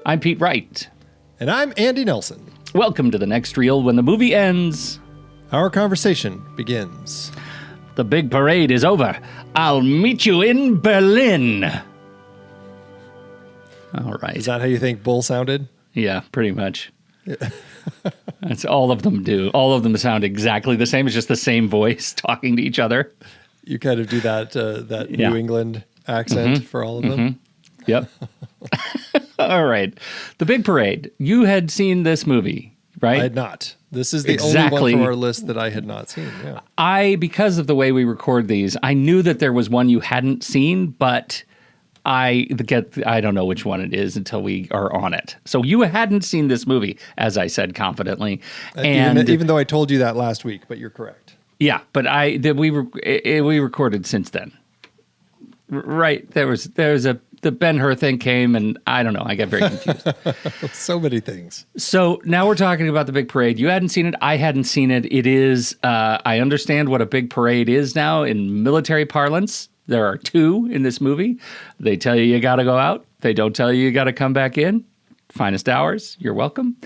I'm Pete Wright. And I'm Andy Nelson. Welcome to the next reel when the movie ends. Our conversation begins. The big parade is over. I'll meet you in Berlin. All right. Is that how you think Bull sounded? Yeah, pretty much. That's all of them do. All of them sound exactly the same. It's just the same voice talking to each other. You kind of do that New England accent for all of them? Yep. All right. The Big Parade. You had seen this movie, right? I had not. This is the only one from our list that I had not seen. Yeah. Because of the way we record these, I knew that there was one you hadn't seen, but I don't know which one it is until we are on it. So you hadn't seen this movie, as I said confidently, and even though I told you that last week, but you're correct. Yeah, but we recorded since then. Right? There's the Ben-Hur thing came, and I don't know. I got very confused. So many things. So now we're talking about the Big Parade. You hadn't seen it. I hadn't seen it. It is. I understand what a big parade is now in military parlance. There are two in this movie. They tell you got to go out. They don't tell you got to come back in. Finest hours. You're welcome.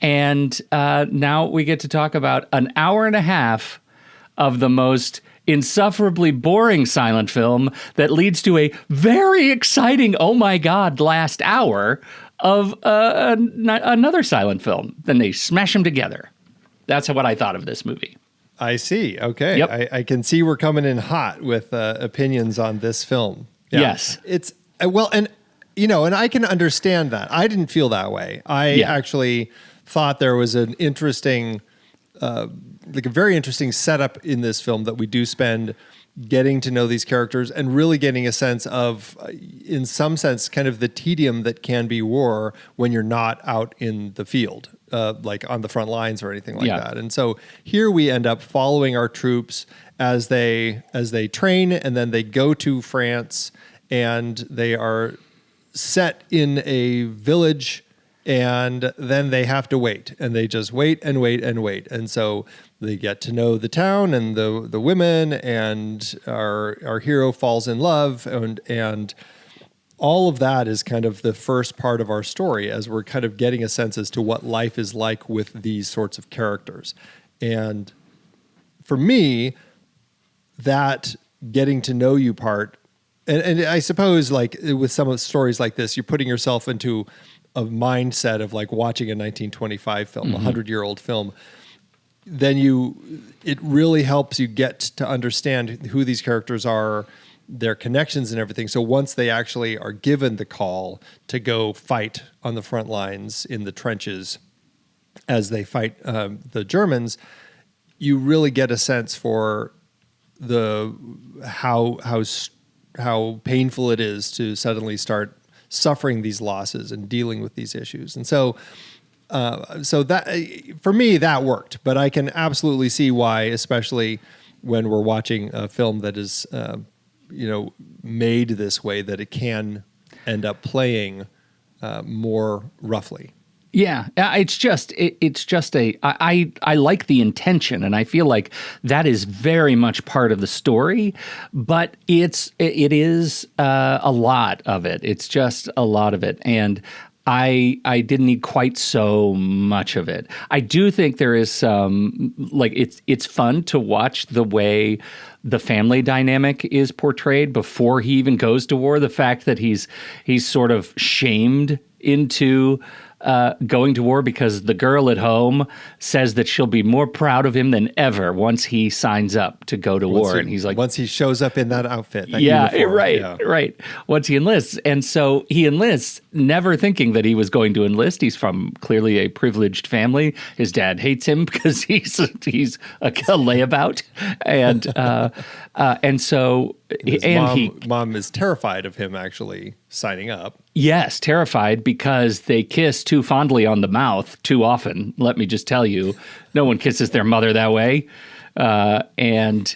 And now we get to talk about an hour and a half of the most insufferably boring silent film that leads to a very exciting, oh my God, last hour of another silent film. Then they smash them together. That's what I thought of this movie. I see. Okay. Yep. I can see we're coming in hot with opinions on this film. Yeah. Yes. It's, and I can understand that. I didn't feel that way. I actually thought there was an interesting, a very interesting setup in this film that we do spend getting to know these characters and really getting a sense of, in some sense, kind of the tedium that can be war when you're not out in the field, like on the front lines or anything like that. And so here we end up following our troops as they train, and then they go to France, and they are set in a village, and then they have to wait, and they just wait and wait and wait. And so they get to know the town and the women, and our hero falls in love, and all of that is kind of the first part of our story as we're kind of getting a sense as to what life is like with these sorts of characters. And for me, that getting to know you part, and I suppose like with some of the stories like this, you're putting yourself into a mindset of like watching a 1925 film, a 100-year-old film, then it really helps you get to understand who these characters are, their connections and everything. So once they actually are given the call to go fight on the front lines in the trenches as they fight the Germans, you really get a sense for how painful it is to suddenly start suffering these losses and dealing with these issues. And so that, for me, that worked, but I can absolutely see why, especially when we're watching a film that is, made this way, that it can end up playing more roughly. Yeah, I like the intention, and I feel like that is very much part of the story, but it is a lot of it. It's just a lot of it, and I didn't need quite so much of it. I do think there is some, it's fun to watch the way the family dynamic is portrayed before he even goes to war. The fact that he's sort of shamed into going to war because the girl at home says that she'll be more proud of him than ever once he signs up to go to war. And he's like, once he shows up in that outfit. That uniform. Right. Once he enlists. And so he enlists never thinking that he was going to enlist. He's from clearly a privileged family. His dad hates him because he's a layabout. And so mom is terrified of him actually signing up. Yes, terrified because they kiss too fondly on the mouth too often. Let me just tell you, no one kisses their mother that way. And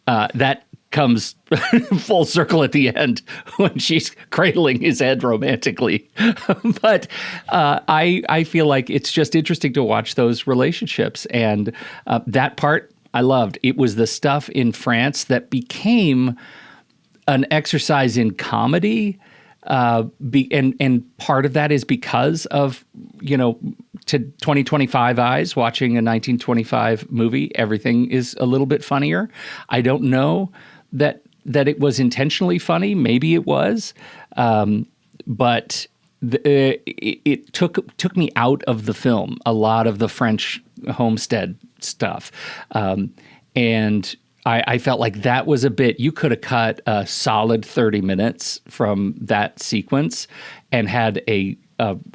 that comes full circle at the end when she's cradling his head romantically. But I feel like it's just interesting to watch those relationships. And that part I loved. It was the stuff in France that became an exercise in comedy. and part of that is because of, to 2025 eyes, watching a 1925 movie, everything is a little bit funnier. I don't know that it was intentionally funny. Maybe it was, but it took me out of the film, a lot of the French homestead stuff, and I felt like that was a bit, you could have cut a solid 30 minutes from that sequence and had a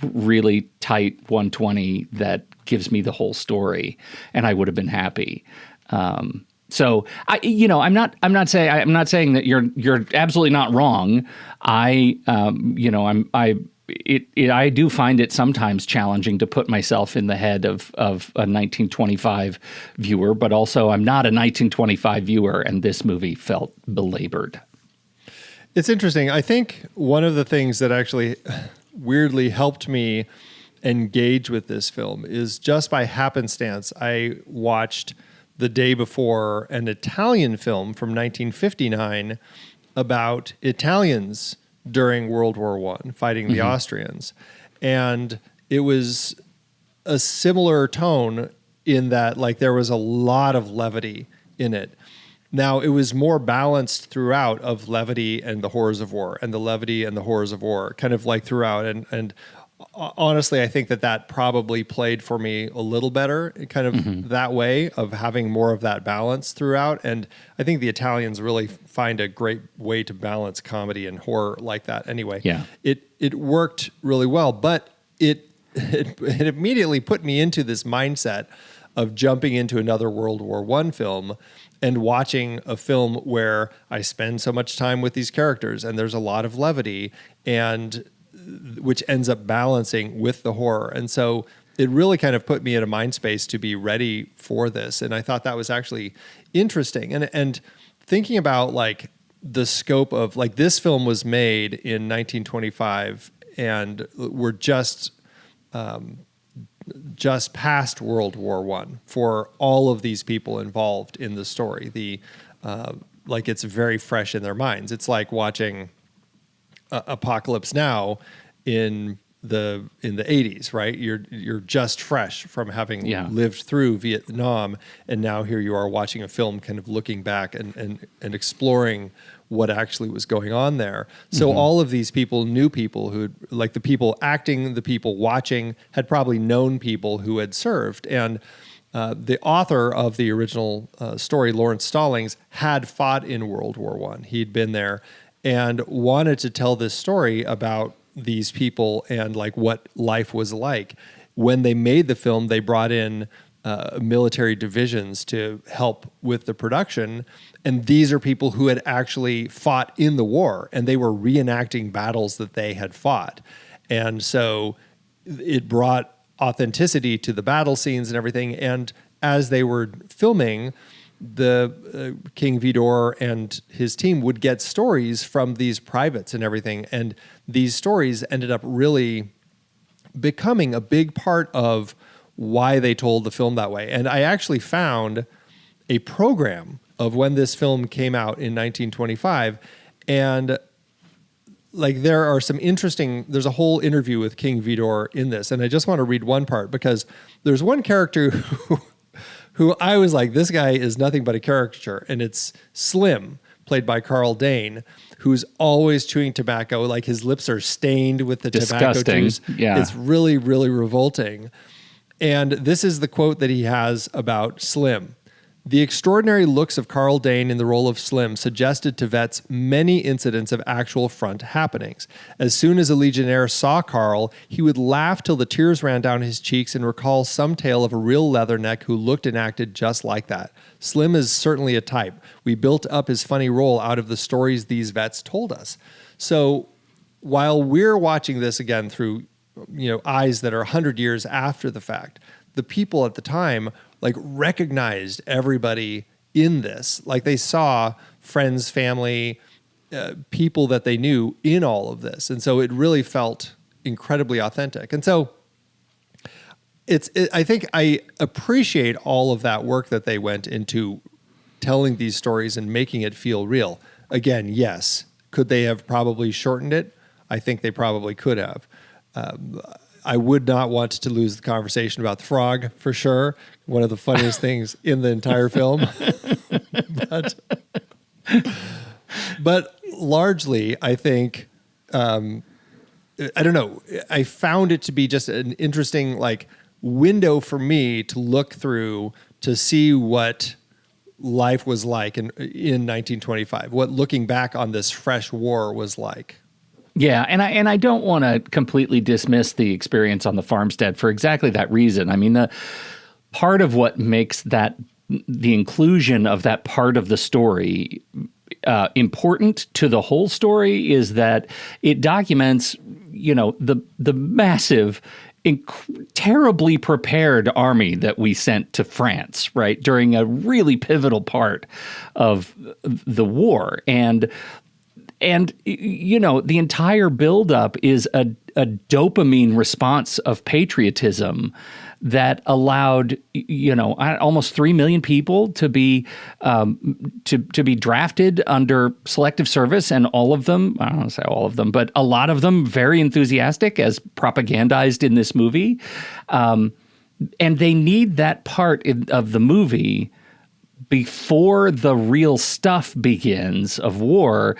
really tight 120 that gives me the whole story, and I would have been happy. So I'm not saying that you're absolutely not wrong. I do find it sometimes challenging to put myself in the head of a 1925 viewer, but also I'm not a 1925 viewer, and this movie felt belabored. It's interesting. I think one of the things that actually weirdly helped me engage with this film is just by happenstance, I watched the day before an Italian film from 1959 about Italians during World War I, fighting the Austrians. And it was a similar tone in that, like, there was a lot of levity in it. Now, it was more balanced throughout, of levity and the horrors of war, and the levity and the horrors of war, kind of like throughout. And honestly, I think that probably played for me a little better, kind of that way of having more of that balance throughout. And I think the Italians really find a great way to balance comedy and horror like that anyway. Yeah. It worked really well, but it immediately put me into this mindset of jumping into another World War I film and watching a film where I spend so much time with these characters and there's a lot of levity, and which ends up balancing with the horror. And so it really kind of put me in a mind space to be ready for this. And I thought that was actually interesting. And thinking about like the scope of, like, this film was made in 1925, and we're just past World War I for all of these people involved in the story. Like, it's very fresh in their minds. It's like watching Apocalypse Now in the 80s, right? You're just fresh from having lived through Vietnam, and now here you are watching a film kind of looking back and exploring what actually was going on there. So all of these people knew people who, like, the people acting, the people watching, had probably known people who had served. And the author of the original story, Lawrence Stallings, had fought in World War I. He'd been there and wanted to tell this story about these people and like what life was like. When they made the film, they brought in military divisions to help with the production. And these are people who had actually fought in the war, and they were reenacting battles that they had fought. And so it brought authenticity to the battle scenes and everything. And as they were filming, the King Vidor and his team would get stories from these privates and everything. And these stories ended up really becoming a big part of why they told the film that way. And I actually found a program of when this film came out in 1925. And like, there are some interesting, there's a whole interview with King Vidor in this. And I just want to read one part, because there's one character who I was like, this guy is nothing but a caricature. And it's Slim, played by Carl Dane, who's always chewing tobacco. Like, his lips are stained with the tobacco juice. Yeah. It's really, really revolting. And this is the quote that he has about Slim. The extraordinary looks of Carl Dane in the role of Slim suggested to vets many incidents of actual front happenings. As soon as a Legionnaire saw Carl, he would laugh till the tears ran down his cheeks and recall some tale of a real leatherneck who looked and acted just like that. Slim is certainly a type. We built up his funny role out of the stories these vets told us. So while we're watching this again through, eyes that are 100 years after the fact, the people at the time like recognized everybody in this. Like, they saw friends, family, people that they knew in all of this. And so it really felt incredibly authentic. And so I think I appreciate all of that work that they went into telling these stories and making it feel real. Again, yes. Could they have probably shortened it? I think they probably could have. I would not want to lose the conversation about the frog, for sure. One of the funniest things in the entire film. But largely, I think, I don't know, I found it to be just an interesting window for me to look through to see what life was like in 1925, what looking back on this fresh war was like. Yeah, and I don't want to completely dismiss the experience on the farmstead for exactly that reason. I mean, the part of what makes the inclusion of that part of the story important to the whole story is that it documents, the massive, terribly prepared army that we sent to France, right, during a really pivotal part of the war. And the entire buildup is a dopamine response of patriotism that allowed, almost 3 million people to be drafted under selective service, and all of them, I don't want to say all of them, but a lot of them very enthusiastic, as propagandized in this movie. And they need that part of the movie before the real stuff begins of war,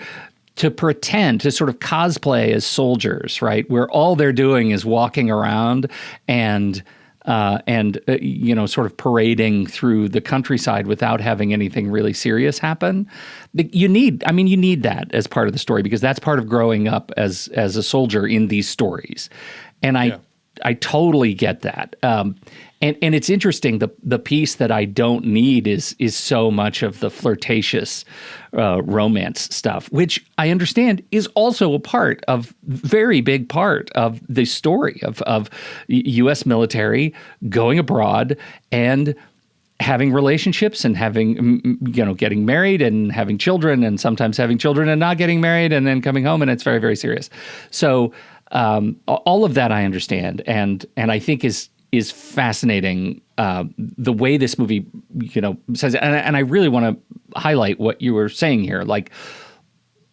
to pretend, to sort of cosplay as soldiers, right? Where all they're doing is walking around and sort of parading through the countryside without having anything really serious happen. You need that as part of the story, because that's part of growing up as a soldier in these stories. And I totally get that. And it's interesting, the piece that I don't need is so much of the flirtatious romance stuff, which I understand is also very big part of the story of U.S. military going abroad and having relationships and having, getting married and having children, and sometimes having children and not getting married and then coming home, and it's very, very serious. So all of that I understand, and I think is fascinating, the way this movie, says, and I really want to highlight what you were saying here. Like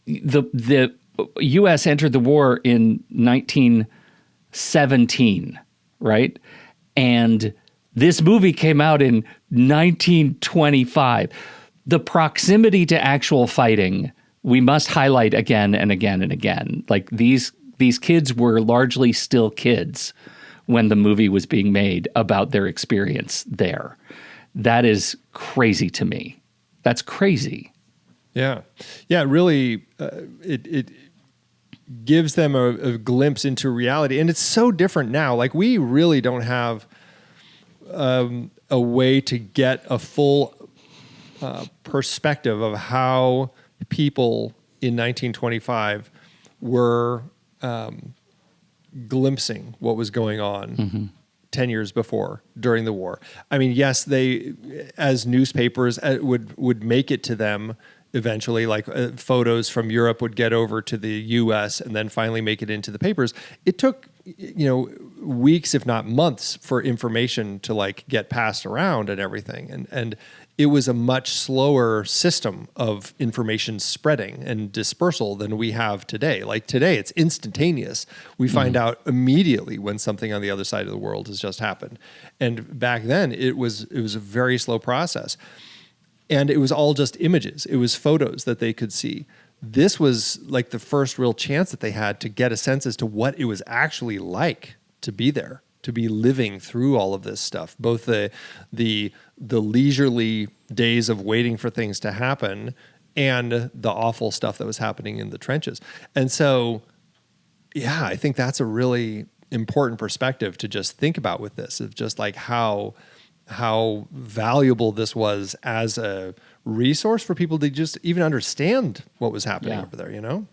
the U.S. entered the war in 1917, right? And this movie came out in 1925. The proximity to actual fighting, we must highlight again and again and again. Like these kids were largely still kids when the movie was being made about their experience there. That is crazy to me. That's crazy. Yeah. Yeah, really, it gives them a glimpse into reality. And it's so different now. Like, we really don't have a way to get a full perspective of how people in 1925 were glimpsing what was going on 10 years before, during the war. I mean, yes, they, as newspapers, would make it to them eventually, like photos from Europe would get over to the US and then finally make it into the papers. It took, weeks, if not months, for information to get passed around and everything. And it was a much slower system of information spreading and dispersal than we have today. Like today, it's instantaneous. We find out immediately when something on the other side of the world has just happened. And back then, it was a very slow process. And it was all just images. It was photos that they could see. This was like the first real chance that they had to get a sense as to what it was actually like to be there, to be living through all of this stuff, both the leisurely days of waiting for things to happen and the awful stuff that was happening in the trenches. And so, yeah, I think that's a really important perspective to just think about with this, of just like how valuable this was as a resource for people to just even understand what was happening over there,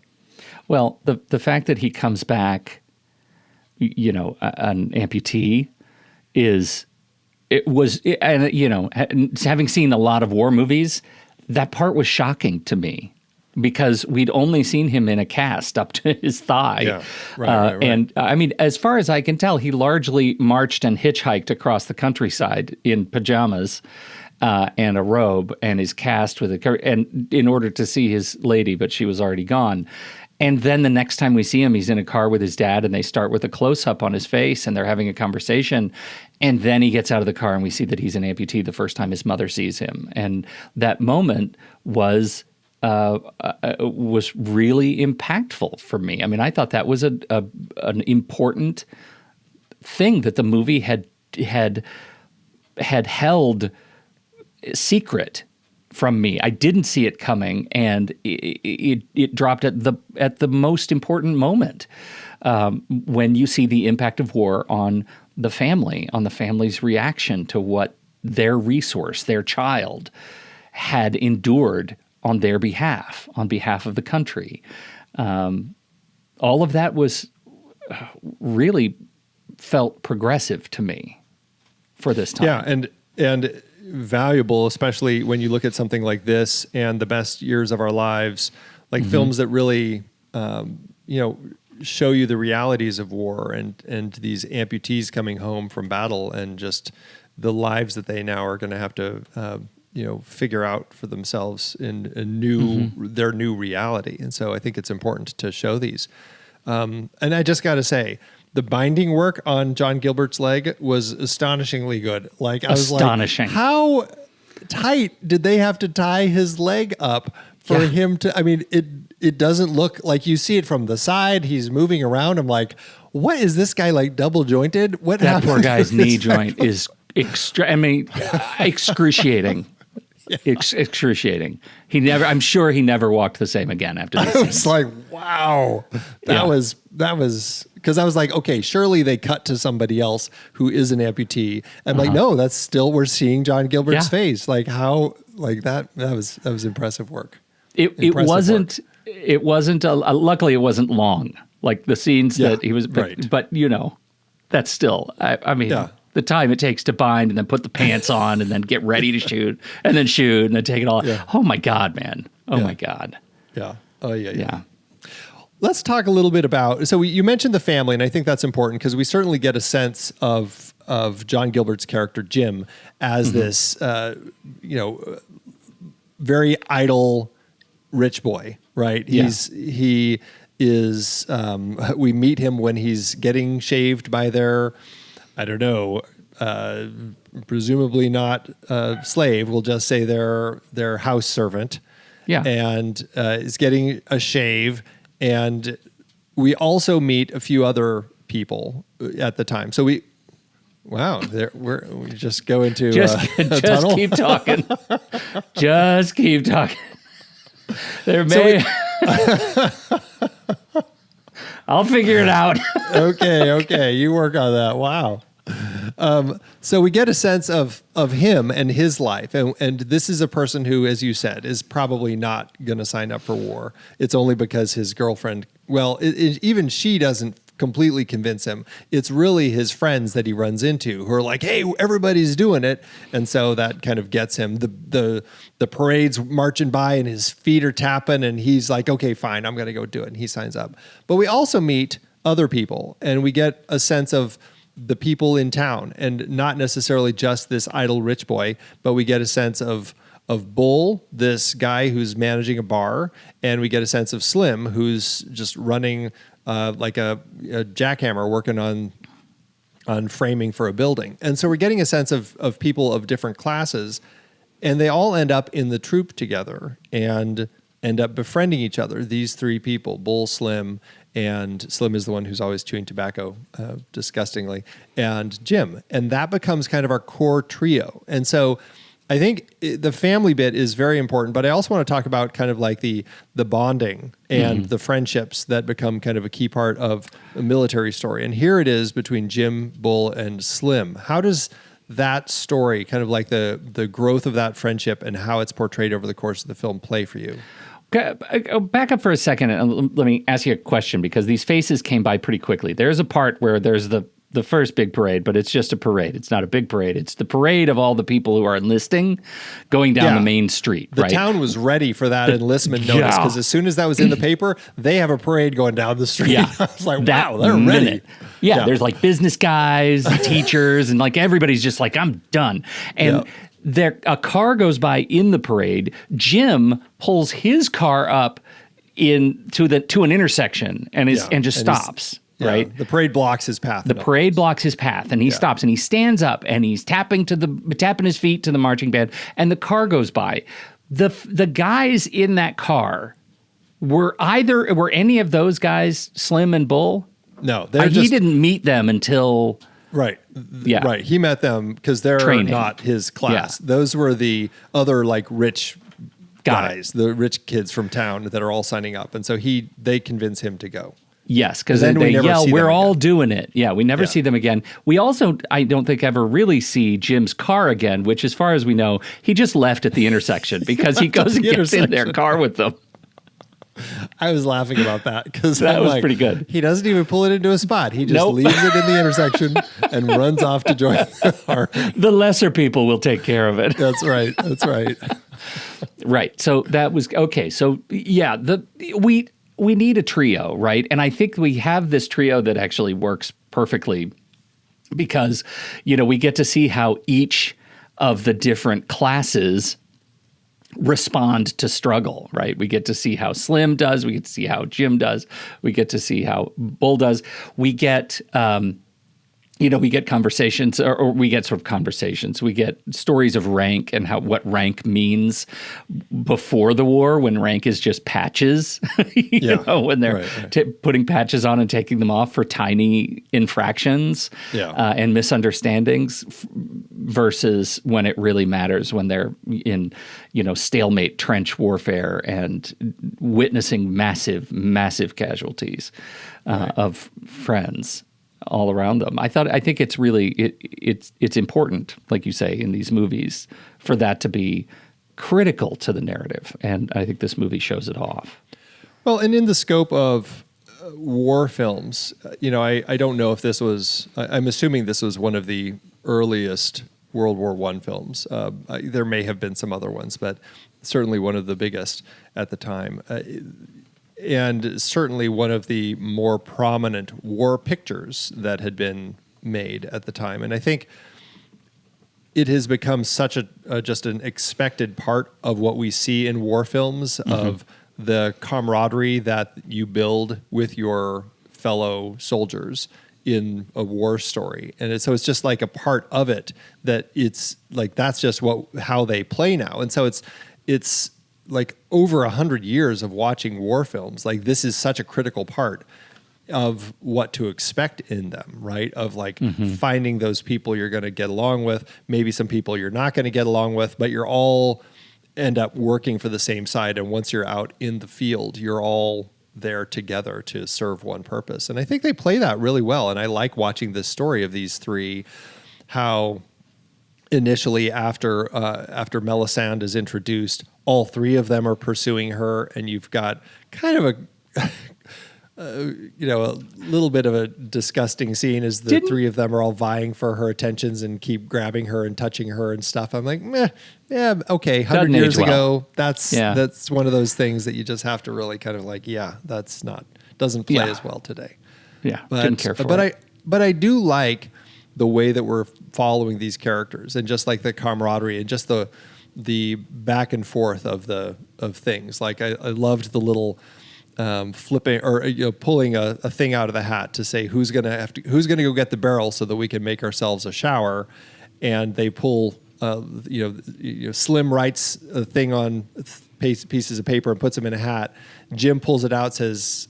Well, the fact that he comes back, an amputee having seen a lot of war movies, that part was shocking to me because we'd only seen him in a cast up to his thigh. Yeah, right. And I mean, as far as I can tell, he largely marched and hitchhiked across the countryside in pajamas and a robe, and is cast with and in order to see his lady, but she was already gone. And then the next time we see him, he's in a car with his dad, and they start with a close-up on his face, and they're having a conversation. And then he gets out of the car, and we see that he's an amputee the first time his mother sees him. And that moment was really impactful for me. I mean, I thought that was an important thing that the movie had held secret from me. I didn't see it coming, and it dropped at the most important moment, when you see the impact of war on the family, on the family's reaction to what their resource, their child, had endured on their behalf, on behalf of the country. All of that was really felt progressive to me for this time. Yeah, and valuable, especially when you look at something like this and The Best Years of Our Lives, like films that really, show you the realities of war and these amputees coming home from battle and just the lives that they now are going to have to, figure out for themselves in their new reality. And so I think it's important to show these. And I just got to say, the binding work on John Gilbert's leg was astonishingly good. Like, I was astonishing. Like, how tight did they have to tie his leg up for him to? I mean, it doesn't look like you see it from the side. He's moving around. I'm like, what is this guy, like double jointed? What that poor guy's knee joint is excruciating. Yeah. Excruciating. I'm sure he never walked the same again after this. I was like, wow. That was because I was like, okay, surely they cut to somebody else who is an amputee. And like, no, that's still, we're seeing John Gilbert's face. Like how, like that was impressive work. It wasn't luckily it wasn't long. Like the scenes that he was, but that's still, I mean, the time it takes to bind and then put the pants on and then get ready to shoot and then take it all. Yeah. Oh my God, man. Oh my God. Yeah. Oh yeah. Let's talk a little bit about, so you mentioned the family, and I think that's important because we certainly get a sense of John Gilbert's character, Jim, as this, very idle rich boy, right? He is, we meet him when he's getting shaved by their, I don't know, presumably not a slave. We'll just say their house servant. Yeah. And is getting a shave. And we also meet a few other people at the time. So we just go into just tunnel. Keep talking. Just keep talking. I'll figure it out. Okay. You work on that. Wow. So we get a sense of him and his life. And this is a person who, as you said, is probably not going to sign up for war. It's only because his girlfriend, even she doesn't completely convince him. It's really his friends that he runs into who are like, hey, everybody's doing it. And so that kind of gets him. The parade's marching by and his feet are tapping and he's like, okay, fine, I'm going to go do it. And he signs up. But we also meet other people and we get a sense of the people in town, and not necessarily just this idle rich boy, but we get a sense of Bull, this guy who's managing a bar, and we get a sense of Slim, who's just running like a jackhammer, working on framing for a building. And so we're getting a sense of people of different classes, and they all end up in the troupe together and end up befriending each other. These three people, Bull, Slim, and Slim is the one who's always chewing tobacco disgustingly, and Jim. And that becomes kind of our core trio. And so I think the family bit is very important, but I also want to talk about kind of like the bonding and the friendships that become kind of a key part of a military story. And here it is between Jim, Bull, and Slim. How does that story, kind of like the growth of that friendship and how it's portrayed over the course of the film, play for you? Back up for a second and let me ask you a question, because these faces came by pretty quickly. There's a part where there's the first big parade, but it's just a parade. It's not a big parade. It's the parade of all the people who are enlisting going down the main street. The town was ready for that enlistment notice, because as soon as that was in the paper, they have a parade going down the street. Yeah. I was like, wow, they're ready. Yeah, there's like business guys, teachers, and like everybody's just like, I'm done. And a car goes by in the parade. Jim pulls his car up to an intersection and just stops. Right, the parade blocks his path. The parade blocks his path, and he stops, and he stands up, and he's tapping his feet to the marching band, and the car goes by. The guys in that car were any of those guys Slim and Bull? No, he didn't meet them until right. He met them because they're training. Not his class. Yeah. Those were the other like rich guys, the rich kids from town that are all signing up, and so they convince him to go. Yes, because they yell, "We're all doing it." Yeah, we never see them again. We also, I don't think, ever really see Jim's car again, which, as far as we know, he just left at the intersection because he goes and gets in their car with them. I was laughing about that because that was pretty good. He doesn't even pull it into a spot. He just leaves it in the intersection and runs off to join the car. The lesser people will take care of it. That's right. Right. So that was okay. So yeah, we need a trio, right? And I think we have this trio that actually works perfectly because, we get to see how each of the different classes respond to struggle, right? We get to see how Slim does. We get to see how Jim does. We get to see how Bull does. We get, we get conversations, or we get sort of conversations. We get stories of rank and what rank means before the war, when rank is just patches, when they're putting patches on and taking them off for tiny infractions and misunderstandings, versus when it really matters, when they're in, stalemate trench warfare and witnessing massive, massive casualties of friends all around them. I think it's really it's important, like you say, in these movies, for that to be critical to the narrative, and I think this movie shows it off. Well, and in the scope of war films, I don't know if this was. I'm assuming this was one of the earliest World War I films. There may have been some other ones, but certainly one of the biggest at the time. And certainly one of the more prominent war pictures that had been made at the time. And I think it has become such just an expected part of what we see in war films, of the camaraderie that you build with your fellow soldiers in a war story. And so it's just like a part of it, that it's like, that's just how they play now. And so it's like over 100 years of watching war films, like this is such a critical part of what to expect in them, right? Of like finding those people you're going to get along with, maybe some people you're not going to get along with, but you're all end up working for the same side. And once you're out in the field, you're all there together to serve one purpose. And I think they play that really well. And I like watching this story of these three, how initially after Melisande is introduced, all three of them are pursuing her, and you've got kind of a little bit of a disgusting scene as the three of them are all vying for her attentions and keep grabbing her and touching her and stuff. I'm like, okay, 100 years ago, that's one of those things that you just have to really kind of like, doesn't play as well today. Yeah, didn't care for it. But I do like the way that we're following these characters, and just like the camaraderie and just the back and forth of things. Like I loved the little flipping or pulling a thing out of the hat to say who's gonna go get the barrel so that we can make ourselves a shower, and they pull Slim writes a thing on pieces of paper and puts them in a hat. Jim pulls it out, says,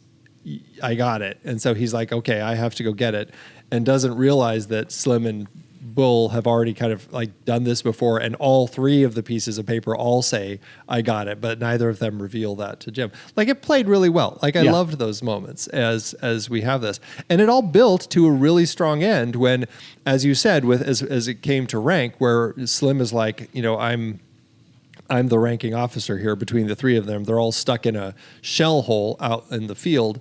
"I got it," and so he's like, "Okay, I have to go get it," and doesn't realize that Slim and Bull have already kind of like done this before, and all three of the pieces of paper all say, "I got it," but neither of them reveal that to Jim. Like, it played really well. Like, I loved those moments as we have this. And it all built to a really strong end when, as you said, as it came to rank, where Slim is like, I'm the ranking officer here between the three of them. They're all stuck in a shell hole out in the field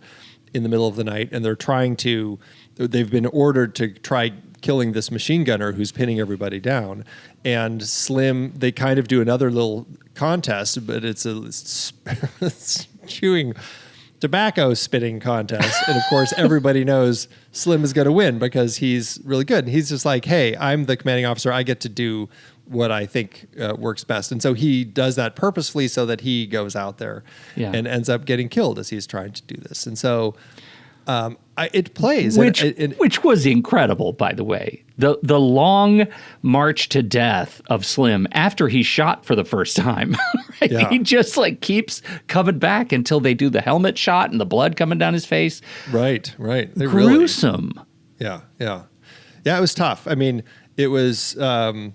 in the middle of the night, and they've been ordered to try killing this machine gunner who's pinning everybody down. And Slim, they kind of do another little contest, but it's a chewing tobacco spitting contest. And of course, everybody knows Slim is going to win because he's really good. And he's just like, "Hey, I'm the commanding officer. I get to do what I think works best. And so he does that purposefully so that he goes out there and ends up getting killed as he's trying to do this. And so it plays. Which was incredible, by the way. The long march to death of Slim after he's shot for the first time. Right? Yeah. He just like keeps coming back until they do the helmet shot and the blood coming down his face. Right. They gruesome. Really, yeah. It was tough. I mean, it was, and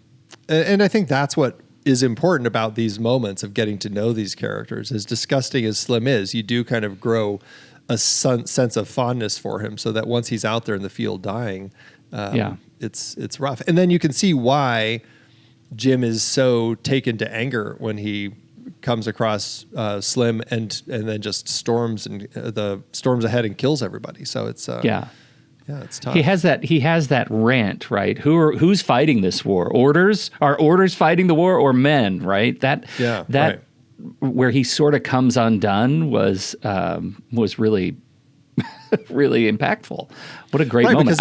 I think that's what is important about these moments of getting to know these characters. As disgusting as Slim is, you do kind of grow a sense of fondness for him, so that once he's out there in the field dying, it's rough. And then you can see why Jim is so taken to anger when he comes across Slim and then just storms ahead and kills everybody. So it's it's tough. He has that rant, right? Who's fighting this war? Orders? Are orders fighting the war or men? Right? Right. Where he sort of comes undone was really really impactful. What a great moment.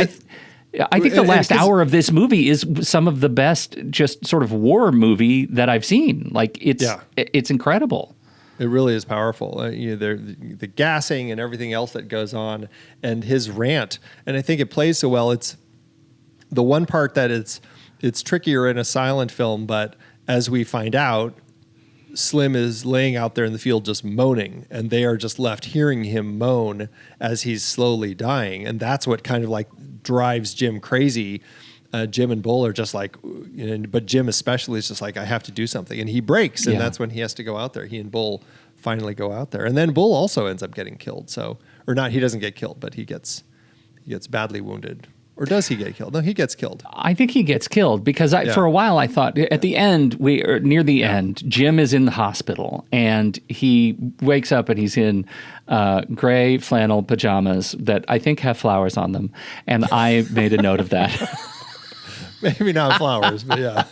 I think the last hour of this movie is some of the best just sort of war movie that I've seen. Like it's incredible. It really is powerful. The gassing and everything else that goes on, and his rant. And I think it plays so well. It's the one part that it's trickier in a silent film, but as we find out, Slim is laying out there in the field just moaning, and they are just left hearing him moan as he's slowly dying. And that's what kind of like drives Jim crazy. Jim and Bull are just like, but Jim especially is just like, I have to do something. And he breaks, and that's when he has to go out there. He and Bull finally go out there. And then Bull also ends up getting killed. Or not, he doesn't get killed, but he gets badly wounded. Or does he get killed? No, he gets killed. I think he gets killed because for a while I thought at the end, near the end, Jim is in the hospital and he wakes up and he's in gray flannel pajamas that I think have flowers on them. And I made a note of that. Maybe not flowers, but yeah.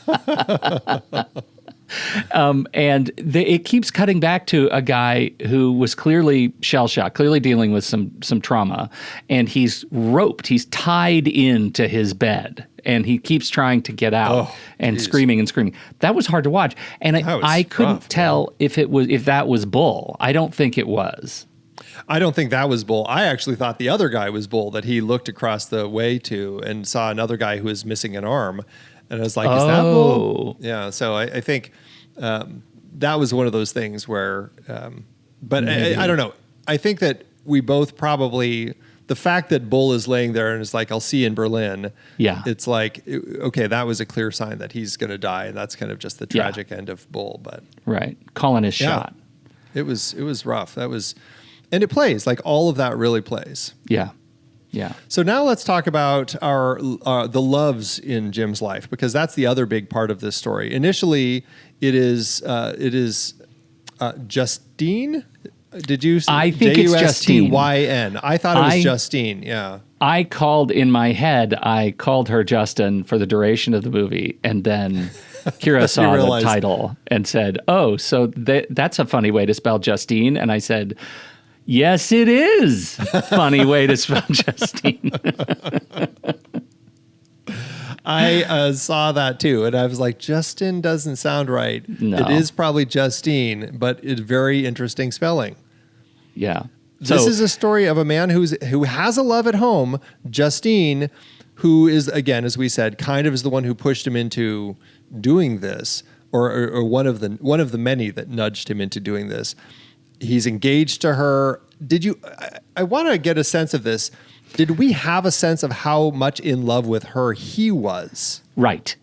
And it keeps cutting back to a guy who was clearly shell-shocked, clearly dealing with some trauma, and he's roped, he's tied into his bed, and he keeps trying to get out screaming and screaming. That was hard to watch, and I couldn't tell if that was Bull. I don't think it was. I don't think that was Bull. I actually thought the other guy was Bull that he looked across the way to and saw another guy who was missing an arm. And I was like, is that Bull? Yeah, so I think that was one of those things where, but I don't know. I think that we both probably, the fact that Bull is laying there and is like, I'll see you in Berlin. Yeah. It's like, okay, that was a clear sign that he's going to die. And that's kind of just the tragic end of Bull. But right. Calling his shot. It was rough. And it plays, like all of that really plays. Yeah. Yeah. So now let's talk about the loves in Jim's life, because that's the other big part of this story. Initially, it is Justine. Did you? I think it's Justine. Justyn. I thought it was Justine. Yeah. I called her Justin for the duration of the movie, and then Kira saw the title and said, "Oh, so that's a funny way to spell Justine," and I said, yes, it is. Funny way to spell Justine. I saw that too, and I was like, Justin doesn't sound right. No. It is probably Justine, but it's very interesting spelling. Yeah. This is a story of a man who has a love at home, Justine, who is, again, as we said, kind of is the one who pushed him into doing this, or one of the many that nudged him into doing this. He's engaged to her. I want to get a sense of this. Did we have a sense of how much in love with her he was? Right.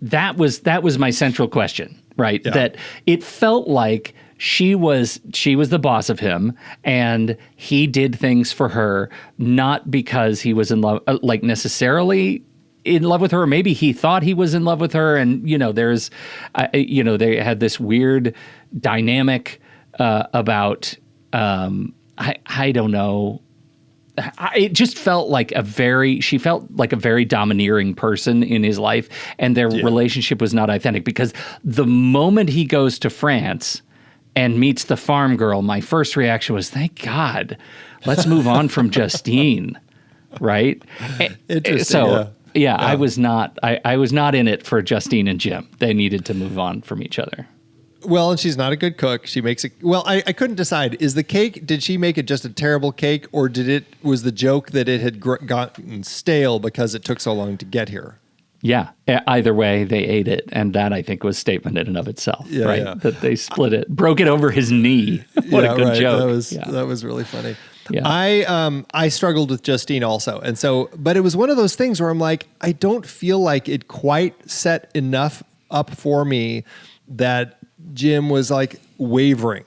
That was my central question, right? Yeah. That it felt like she was the boss of him, and he did things for her, not because he was in love, like necessarily in love with her. Maybe he thought he was in love with her. And, they had this weird dynamic about, I don't know. It just felt like she felt like a very domineering person in his life, and their relationship was not authentic, because the moment he goes to France and meets the farm girl, my first reaction was, thank God, let's move on from Justine. Right. Interesting. Yeah, I was not. I was not in it for Justine and Jim. They needed to move on from each other. Well, and she's not a good cook. She makes it. Well, I couldn't decide. Is the cake? Did she make it just a terrible cake, or was the joke that it had gotten stale because it took so long to get here? Yeah. Either way, they ate it, and that I think was statement in and of itself. Yeah, right. Yeah. That they split it, broke it over his knee. What a good joke. That was really funny. Yeah. I struggled with Justine also, and so, but it was one of those things where I'm like, I don't feel like it quite set enough up for me that Jim was like wavering,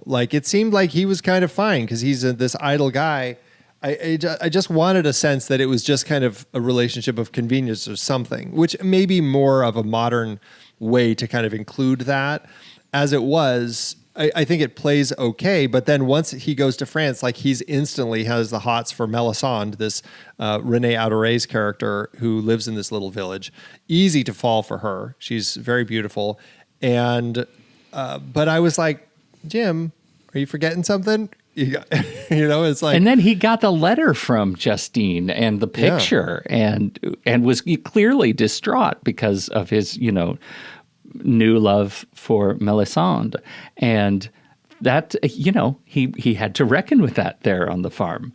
like it seemed like he was kind of fine because he's this idle guy. I just wanted a sense that it was just kind of a relationship of convenience or something, which may be more of a modern way to kind of include that. As it was, I think it plays okay. But then once he goes to France, like he's instantly has the hots for Melisande, this Renee Autoray's character who lives in this little village. Easy to fall for her. She's very beautiful. And but I was like, Jim, are you forgetting something? It's like, and then he got the letter from Justine and the picture, and was clearly distraught because of his new love for Melisande, and that he had to reckon with that there on the farm.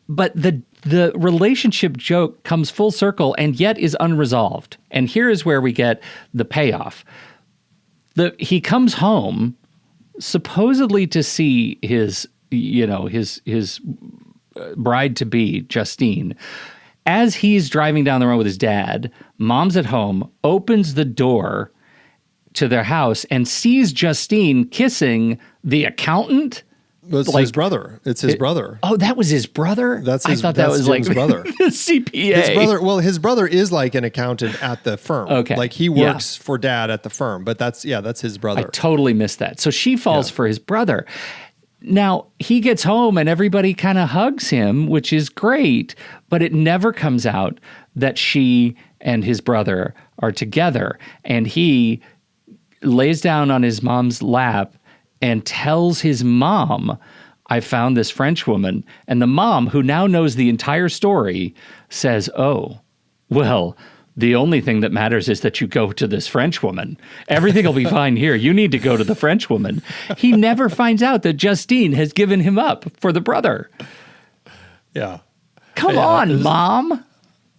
But the relationship joke comes full circle and yet is unresolved, and here is where we get the payoff. He comes home supposedly to see his bride to be, Justine. As he's driving down the road with his dad, Mom's at home, opens the door to their house and sees Justine kissing the accountant. It's his brother. It's his brother. Oh, that was his brother? I thought that was Jim's like brother. The CPA. His brother is like an accountant at the firm. Okay. Like he works for dad at the firm, but that's his brother. I totally missed that. So she falls for his brother. Now, he gets home and everybody kind of hugs him, which is great, but it never comes out that she and his brother are together. And he lays down on his mom's lap and tells his mom, I found this French woman. And the mom, who now knows the entire story, says, oh, well, the only thing that matters is that you go to this French woman. Everything will be fine here. You need to go to the French woman. He never finds out that Justine has given him up for the brother. Yeah. Come on, Mom.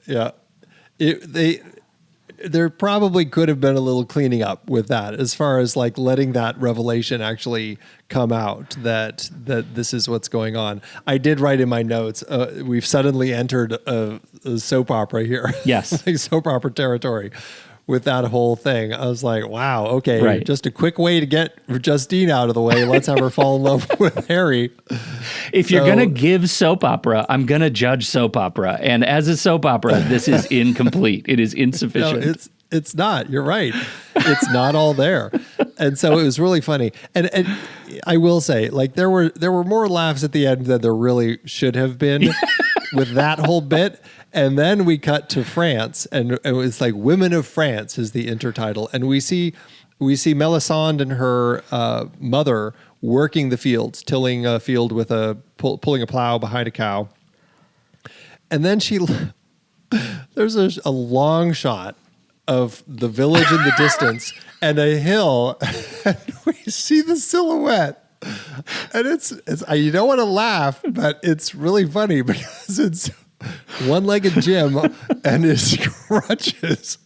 Yeah. There probably could have been a little cleaning up with that, as far as like letting that revelation actually come out that this is what's going on. I did write in my notes, we've suddenly entered a soap opera here. Yes. Like soap opera territory with that whole thing. I was like, wow, okay, right. Just a quick way to get Justine out of the way. Let's have her fall in love with Harry. If you're going to give soap opera, I'm going to judge soap opera. And as a soap opera, this is incomplete. It is insufficient. No, it's not. You're right. It's not all there. And so it was really funny. And I will say, like, there were more laughs at the end than there really should have been with that whole bit. And then we cut to France, and it was like "Women of France" is the intertitle, and we see Melisande and her mother working the fields, tilling a field with pulling a plow behind a cow, and then there's a long shot of the village in the distance and a hill, and we see the silhouette. And it's you don't want to laugh, but it's really funny because it's one-legged Jim and his crutches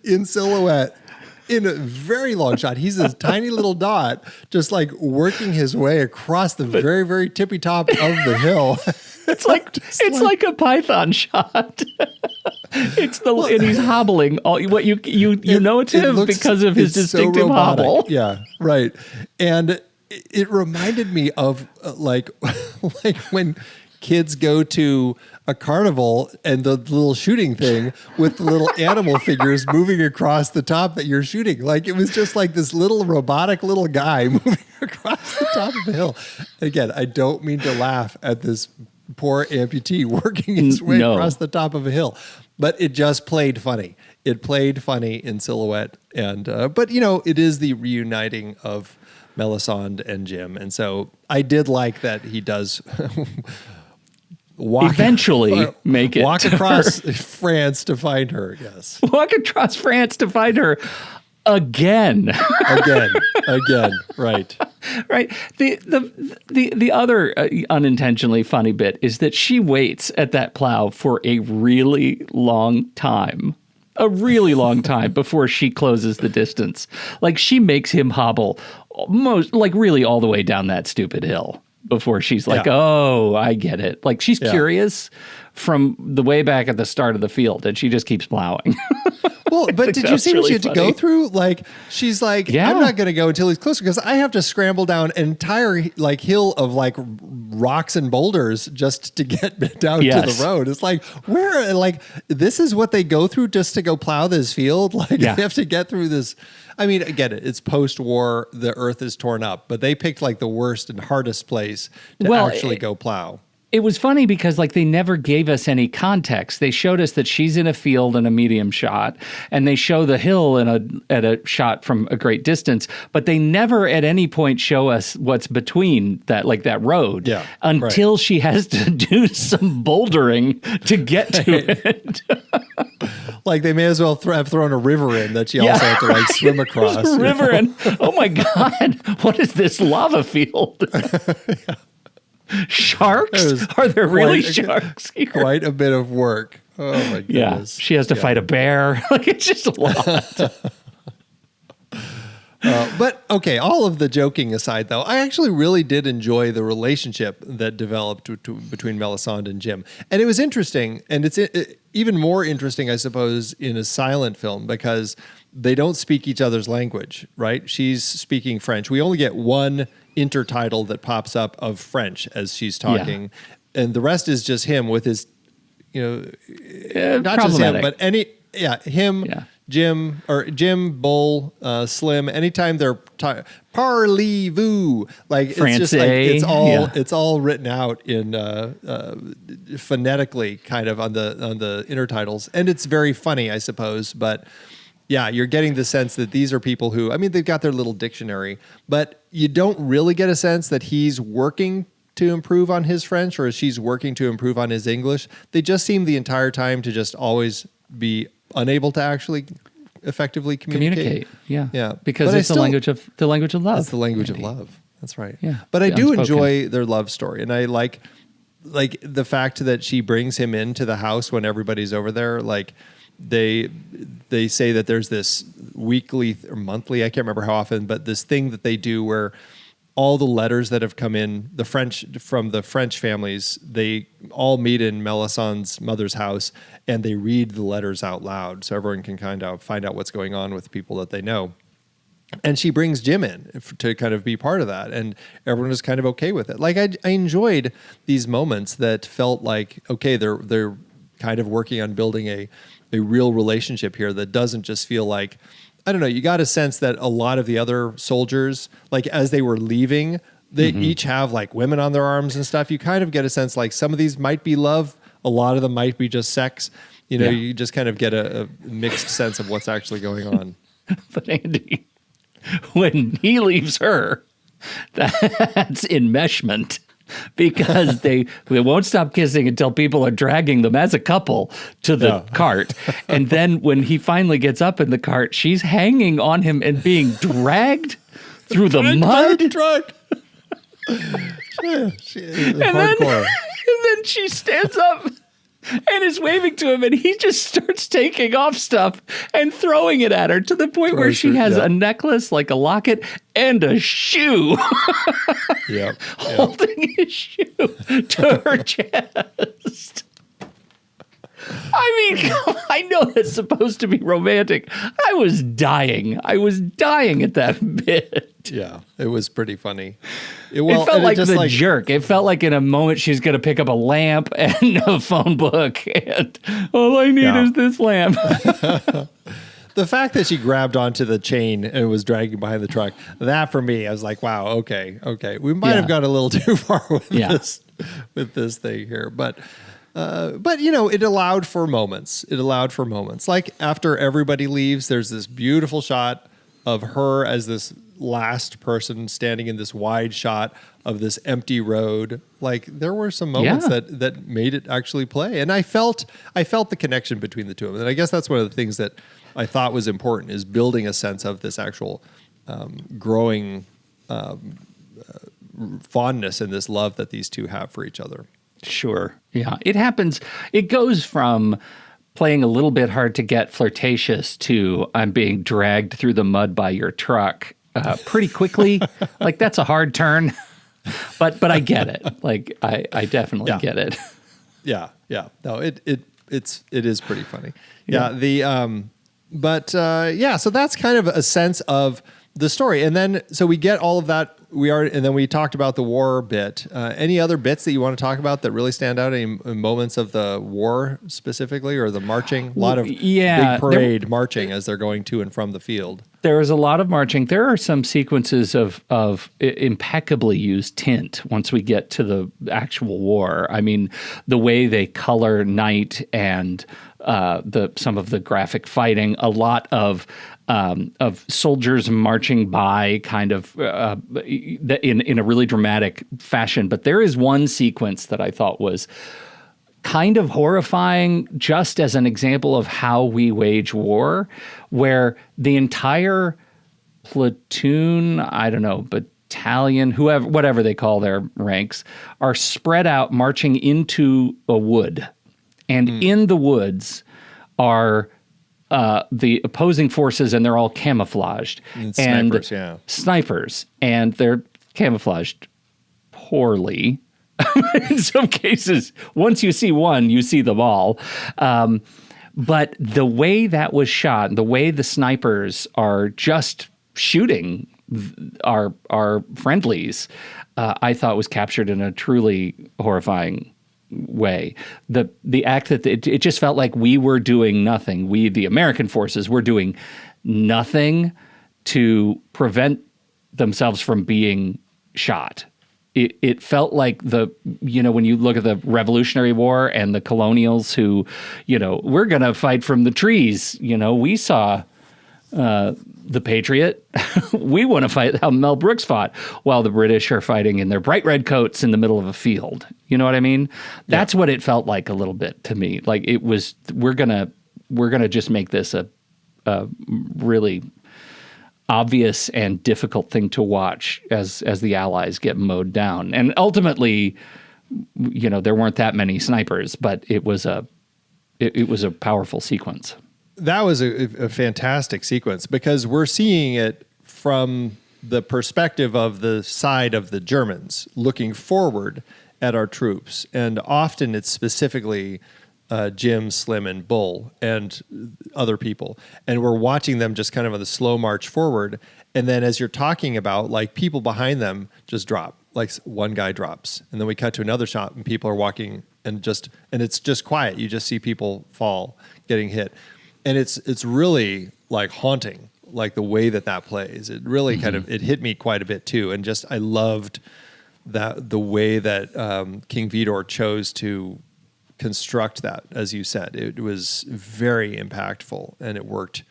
in silhouette in a very long shot. He's this tiny little dot just like working his way across the very, very tippy top of the hill. It's like a Python shot. And he's hobbling. You know it's him because of his distinctive hobble. Yeah, right. And it reminded me of like when kids go to a carnival and the little shooting thing with the little animal figures moving across the top that you're shooting. Like it was just like this little robotic little guy moving across the top of the hill. Again, I don't mean to laugh at this poor amputee working his way across the top of a hill, but it just played funny. It played funny in silhouette. And, but it is the reuniting of Melisande and Jim. And so I did like that he does eventually make it. Walk across France to find her. Yes. Walk across France to find her again. again. Right. Right. The other unintentionally funny bit is that she waits at that plow for a really long time. A really long time before she closes the distance. Like, she makes him hobble really all the way down that stupid hill before she's like, oh, I get it. Like, she's curious from the way back at the start of the field, and she just keeps plowing. Well, but did you see what she had to go through? Like, she's like, I'm not going to go until he's closer because I have to scramble down an entire like hill of like rocks and boulders just to get down to the road. It's like, this is what they go through just to go plow this field? Like, they have to get through this. I mean, I get it. It's post-war. The earth is torn up, but they picked like the worst and hardest place to actually go plow. It was funny because like they never gave us any context. They showed us that she's in a field in a medium shot, and they show the hill at a shot from a great distance, but they never at any point show us what's between that road until she has to do some bouldering to get to it. Like, they may as well have thrown a river in that she also had to like swim across. River and oh my God, what is this lava field? Sharks? Are there really sharks here? Quite a bit of work. Oh my goodness. Yeah, she has to fight a bear. Like, it's just a lot. But okay, all of the joking aside, though, I actually really did enjoy the relationship that developed between Melisande and Jim. And it was interesting, and it's even more interesting, I suppose, in a silent film because they don't speak each other's language, right? She's speaking French. We only get one intertitle that pops up of French as she's talking, and the rest is just him with his, not just him, but him. Yeah. Jim, Bull, Slim. Anytime they're parlez-vous, like France, it's just like it's all written out in phonetically, kind of on the intertitles, and it's very funny, I suppose. But yeah, you're getting the sense that these are people who, I mean, they've got their little dictionary, but you don't really get a sense that he's working to improve on his French or she's working to improve on his English. They just seem the entire time to just always be unable to actually effectively communicate. Yeah. Because it's the language of love. It's the language of love. That's right. Yeah. But I do enjoy their love story, and I like the fact that she brings him into the house when everybody's over there. Like, they say that there's this weekly or monthly, I can't remember how often, but this thing that they do where all the letters that have come in, from the French families, they all meet in Melisandre's mother's house, and they read the letters out loud so everyone can kind of find out what's going on with people that they know. And she brings Jim in to kind of be part of that, and everyone is kind of okay with it. Like, I enjoyed these moments that felt like, okay, they're kind of working on building a real relationship here that doesn't just feel like, I don't know, you got a sense that a lot of the other soldiers, like as they were leaving, they each have like women on their arms and stuff. You kind of get a sense like some of these might be love, a lot of them might be just sex. You just kind of get a mixed sense of what's actually going on. But Andy, when he leaves her, that's enmeshment. Because they won't stop kissing until people are dragging them as a couple to the cart. And then when he finally gets up in the cart, she's hanging on him and being dragged through the mud. And then she stands up and is waving to him, and he just starts taking off stuff and throwing it at her to the point where she has a necklace, like a locket, and a shoe. Holding his shoe to her chest. I mean, I know it's supposed to be romantic. I was dying at that bit. Yeah, it was pretty funny. It felt like the jerk. It felt like in a moment she's going to pick up a lamp and a phone book, and all I need is this lamp. The fact that she grabbed onto the chain and was dragging behind the truck, that for me, I was like, wow, okay. We might have gone a little too far with this thing here. But it allowed for moments. Like after everybody leaves, there's this beautiful shot of her as this last person standing in this wide shot of this empty road. Like there were some moments that made it actually play. And I felt the connection between the two of them. And I guess that's one of the things that I thought was important, is building a sense of this actual growing fondness and this love that these two have for each other. Sure. Yeah. It happens. It goes from playing a little bit hard to get flirtatious to I'm being dragged through the mud by your truck pretty quickly. Like that's a hard turn, but I get it. Like I definitely get it. Yeah. Yeah. No, it is pretty funny. Yeah. So that's kind of a sense of the story. And then, so we get all of that. And then we talked about the war bit. Any other bits that you want to talk about that really stand out? Any moments of the war specifically, or the marching? A lot of big parade marching as they're going to and from the field. There is a lot of marching. There are some sequences of impeccably used tint once we get to the actual war. I mean, the way they color night and some of the graphic fighting, a lot of soldiers marching by kind of in a really dramatic fashion. But there is one sequence that I thought was kind of horrifying, just as an example of how we wage war, where the entire platoon, I don't know, battalion, whoever, whatever they call their ranks, are spread out marching into a wood. And in the woods are the opposing forces, and they're all camouflaged. And snipers, snipers, and they're camouflaged poorly. In some cases, once you see one, you see them all. But the way that was shot, the way the snipers are just shooting our friendlies, I thought was captured in a truly horrifying way. The act that it just felt like we were doing nothing. We, the American forces, were doing nothing to prevent themselves from being shot. It felt like when you look at the Revolutionary War and the colonials who, we're going to fight from the trees. We saw the Patriot. We want to fight how Mel Brooks fought, while the British are fighting in their bright red coats in the middle of a field. You know what I mean? That's what it felt like a little bit to me. Like it was, we're gonna just make this a really obvious and difficult thing to watch as the Allies get mowed down. And ultimately, there weren't that many snipers, but it was a powerful sequence. That was a fantastic sequence, because we're seeing it from the perspective of the side of the Germans looking forward at our troops. And often it's specifically Jim, Slim, and Bull and other people. And we're watching them just kind of on the slow march forward. And then as you're talking about, like, people behind them just drop, like one guy drops. And then we cut to another shot and people are walking and it's just quiet. You just see people fall, getting hit. And it's really like haunting, like the way that plays. It really kind of, it hit me quite a bit too. And just, I loved the way that King Vidor chose to construct that, as you said. It was very impactful, and it worked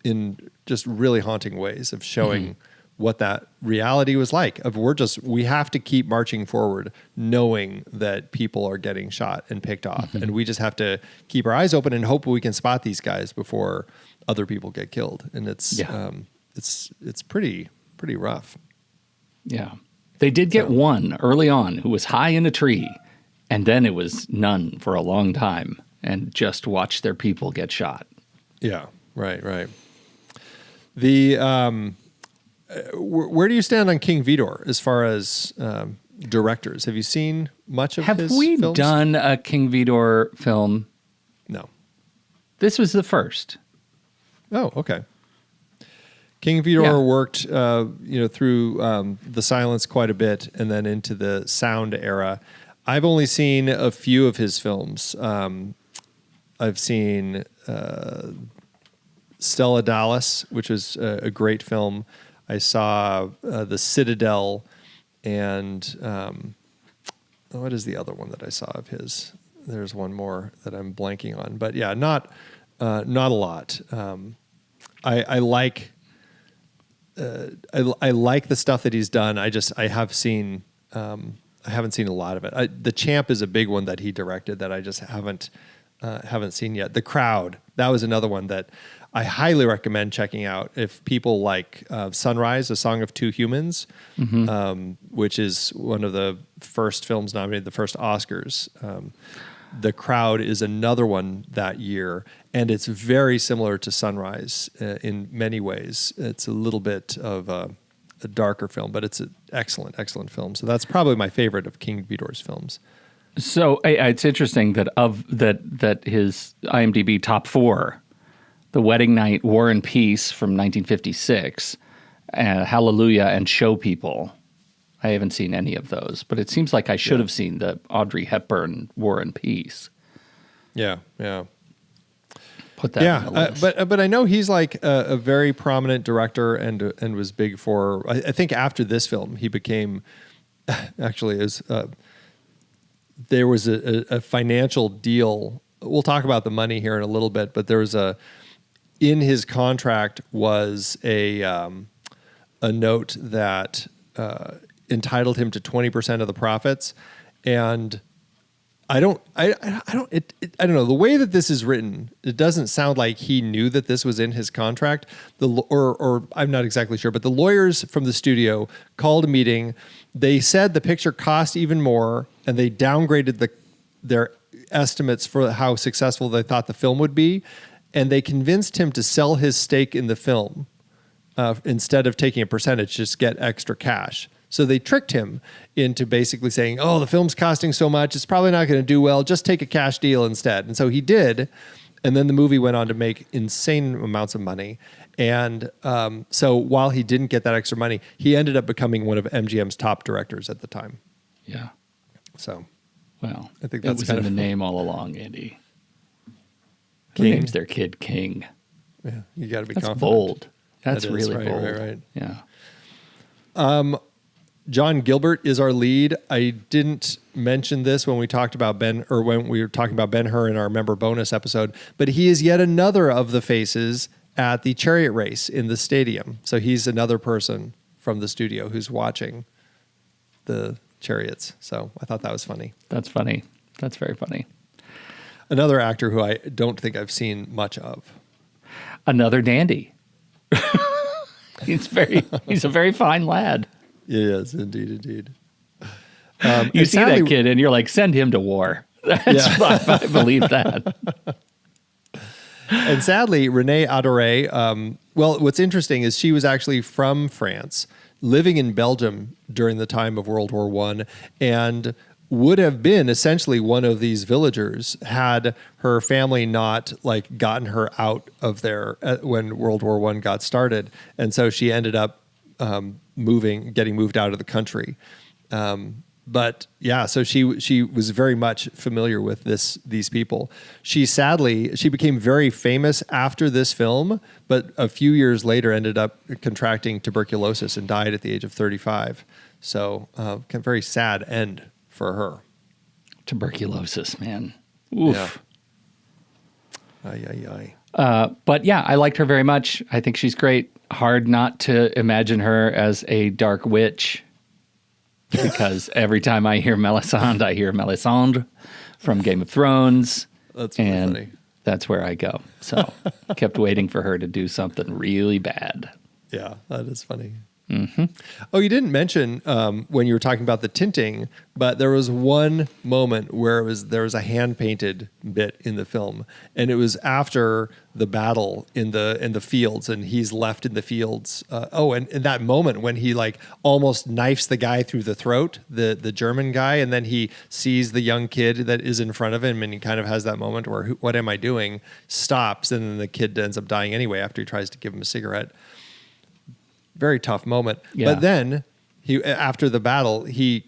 in just really haunting ways of showing what that reality was like. We have to keep marching forward knowing that people are getting shot and picked off, and we just have to keep our eyes open and hope we can spot these guys before other people get killed. And it's pretty rough. Yeah. They did get one early on who was high in a tree, and then it was none for a long time, and just watch their people get shot. Yeah, right. The where do you stand on King Vidor as far as directors? Have you seen much of his films? Have we done a King Vidor film? No. This was the first. Oh, okay. King Vidor worked, through the silence quite a bit, and then into the sound era. I've only seen a few of his films. I've seen Stella Dallas, which was a great film. I saw The Citadel, and what is the other one that I saw of his? There's one more that I'm blanking on, but yeah, not a lot. I like I like the stuff that he's done. I haven't seen a lot of it. The Champ is a big one that he directed that I just haven't seen yet. The Crowd, that was another one that I highly recommend checking out if people like Sunrise, A Song of Two Humans, which is one of the first films nominated, the first Oscars. The Crowd is another one that year, and it's very similar to Sunrise in many ways. It's a little bit of a darker film, but it's an excellent, excellent film. So that's probably my favorite of King Vidor's films. So it's interesting that that his IMDb top 4, The Wedding Night, War and Peace from 1956, Hallelujah, and Show People. I haven't seen any of those, but it seems like I should have seen the Audrey Hepburn War and Peace. Yeah. Put that on the list. But I know he's like a very prominent director and was big for. I think after this film he became actually there was a financial deal. We'll talk about the money here in a little bit, but there was in his contract was a note that entitled him to 20% of the profits, and I don't know the way that this is written. It doesn't sound like he knew that this was in his contract. Or I'm not exactly sure, but the lawyers from the studio called a meeting. They said the picture cost even more, and they downgraded their estimates for how successful they thought the film would be, and they convinced him to sell his stake in the film instead of taking a percentage, just get extra cash. So they tricked him into basically saying, oh, the film's costing so much, it's probably not going to do well, just take a cash deal instead. And so he did, and then the movie went on to make insane amounts of money. And so while he didn't get that extra money, he ended up becoming one of MGM's top directors at the time. Yeah. So, well, I think that that's was kind in of the name all along, Andy. Who King. names their kid King? Yeah, you got to be That's confident. bold. That's That is, really right, bold. right. Yeah. John Gilbert is our lead. I didn't mention this when we talked about when we were talking about Ben-Hur in our member bonus episode, but he is yet another of the faces at the chariot race in the stadium. So he's another person from the studio who's watching the chariots. So I thought that was funny. That's funny. That's very funny. Another actor who I don't think I've seen much of. Another dandy. He's a very fine lad. Yes, indeed. You see that kid and you're like, send him to war. I believe that. And sadly, Renee Adoré, well, what's interesting is she was actually from France, living in Belgium during the time of World War I, and would have been essentially one of these villagers had her family not like gotten her out of there when World War I got started. And so she ended up getting moved out of the country. But yeah, so she was very much familiar with these people. She became very famous after this film, but a few years later ended up contracting tuberculosis and died at the age of 35. So very sad end for her. Tuberculosis, man. Oof. Yeah. Aye. But yeah, I liked her very much. I think she's great. Hard not to imagine her as a dark witch, because every time I hear Melisande, I hear Melisande from Game of Thrones. That's really funny. That's where I go. So kept waiting for her to do something really bad. Yeah, that is funny. Mm-hmm. Oh, you didn't mention when you were talking about the tinting, but there was one moment where there was a hand painted bit in the film, and it was after the battle in the fields, and he's left in the fields. And in that moment when he like almost knifes the guy through the throat, the German guy, and then he sees the young kid that is in front of him, and he kind of has that moment where what am I doing? Stops, and then the kid ends up dying anyway after he tries to give him a cigarette. Very tough moment. Yeah. But then after the battle, we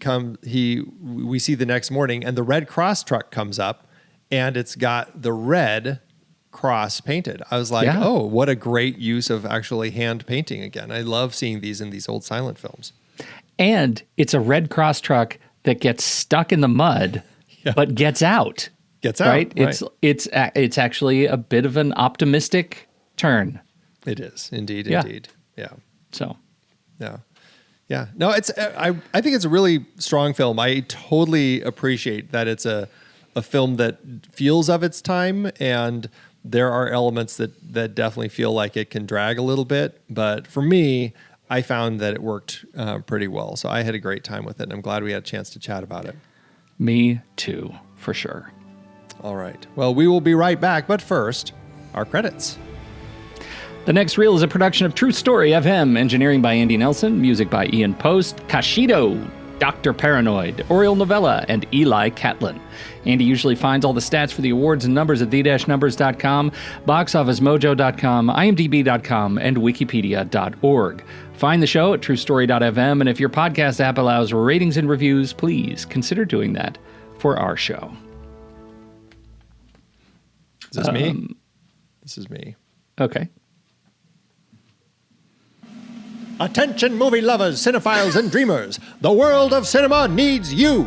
see the next morning and the Red Cross truck comes up and it's got the red cross painted. I was like, oh, what a great use of actually hand painting again. I love seeing these in these old silent films. And it's a Red Cross truck that gets stuck in the mud, but gets out. Right? It's actually a bit of an optimistic turn. It is. Indeed. Yeah. So, yeah. Yeah. No, I think it's a really strong film. I totally appreciate that it's a film that feels of its time, and there are elements that definitely feel like it can drag a little bit. But for me, I found that it worked pretty well. So I had a great time with it, and I'm glad we had a chance to chat about it. Me too, for sure. All right. Well, we will be right back. But first, our credits. The Next Reel is a production of True Story FM, engineering by Andy Nelson, music by Ian Post, Kashido, Dr. Paranoid, Oriole Novella, and Eli Catlin. Andy usually finds all the stats for the awards and numbers at the-numbers.com, boxofficemojo.com, imdb.com, and wikipedia.org. Find the show at truestory.fm, and if your podcast app allows ratings and reviews, please consider doing that for our show. Is this me? This is me. Okay. Attention movie lovers, cinephiles, and dreamers. The world of cinema needs you.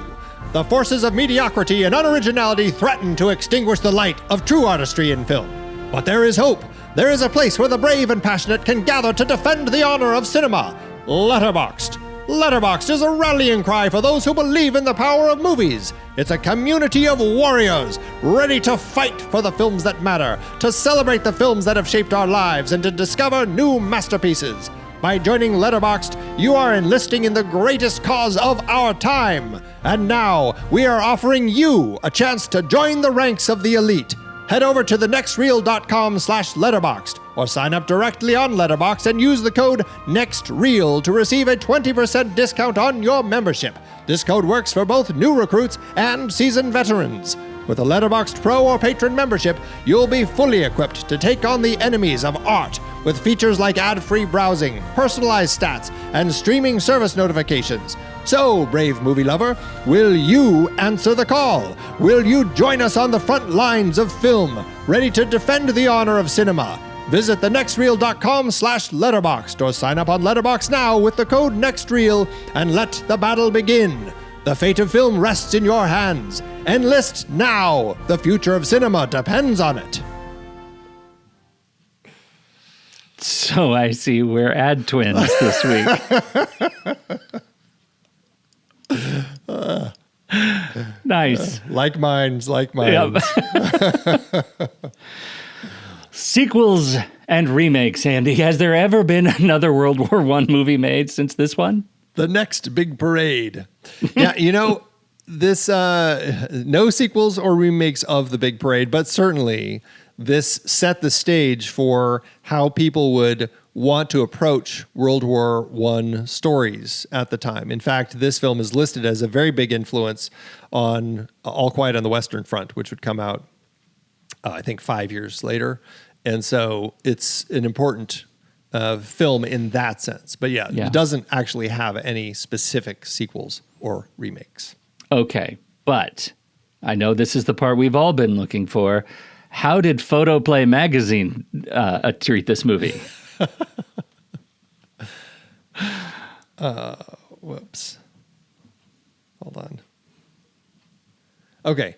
The forces of mediocrity and unoriginality threaten to extinguish the light of true artistry in film. But there is hope. There is a place where the brave and passionate can gather to defend the honor of cinema. Letterboxd. Letterboxd is a rallying cry for those who believe in the power of movies. It's a community of warriors ready to fight for the films that matter, to celebrate the films that have shaped our lives, and to discover new masterpieces. By joining Letterboxd, you are enlisting in the greatest cause of our time. And now, we are offering you a chance to join the ranks of the elite. Head over to thenextreel.com/letterboxd or sign up directly on Letterboxd and use the code NEXTREEL to receive a 20% discount on your membership. This code works for both new recruits and seasoned veterans. With a Letterboxd Pro or Patron membership, you'll be fully equipped to take on the enemies of art with features like ad-free browsing, personalized stats, and streaming service notifications. So, brave movie lover, will you answer the call? Will you join us on the front lines of film, ready to defend the honor of cinema? Visit thenextreel.com/letterboxd or sign up on Letterboxd now with the code NEXTREEL and let the battle begin. The fate of film rests in your hands. Enlist now. The future of cinema depends on it. So I see we're ad twins this week. Nice. Like minds. Yep. Sequels and remakes, Andy. Has there ever been another World War I movie made since this one? The next big parade. Yeah, this no sequels or remakes of the big parade, but certainly this set the stage for how people would want to approach World War I stories at the time. In fact, this film is listed as a very big influence on All Quiet on the Western Front, which would come out, I think, 5 years later. And so it's an important film in that sense. But yeah, it doesn't actually have any specific sequels or remakes. Okay, but I know this is the part we've all been looking for. How did Photoplay magazine treat this movie? Whoops. Hold on. Okay.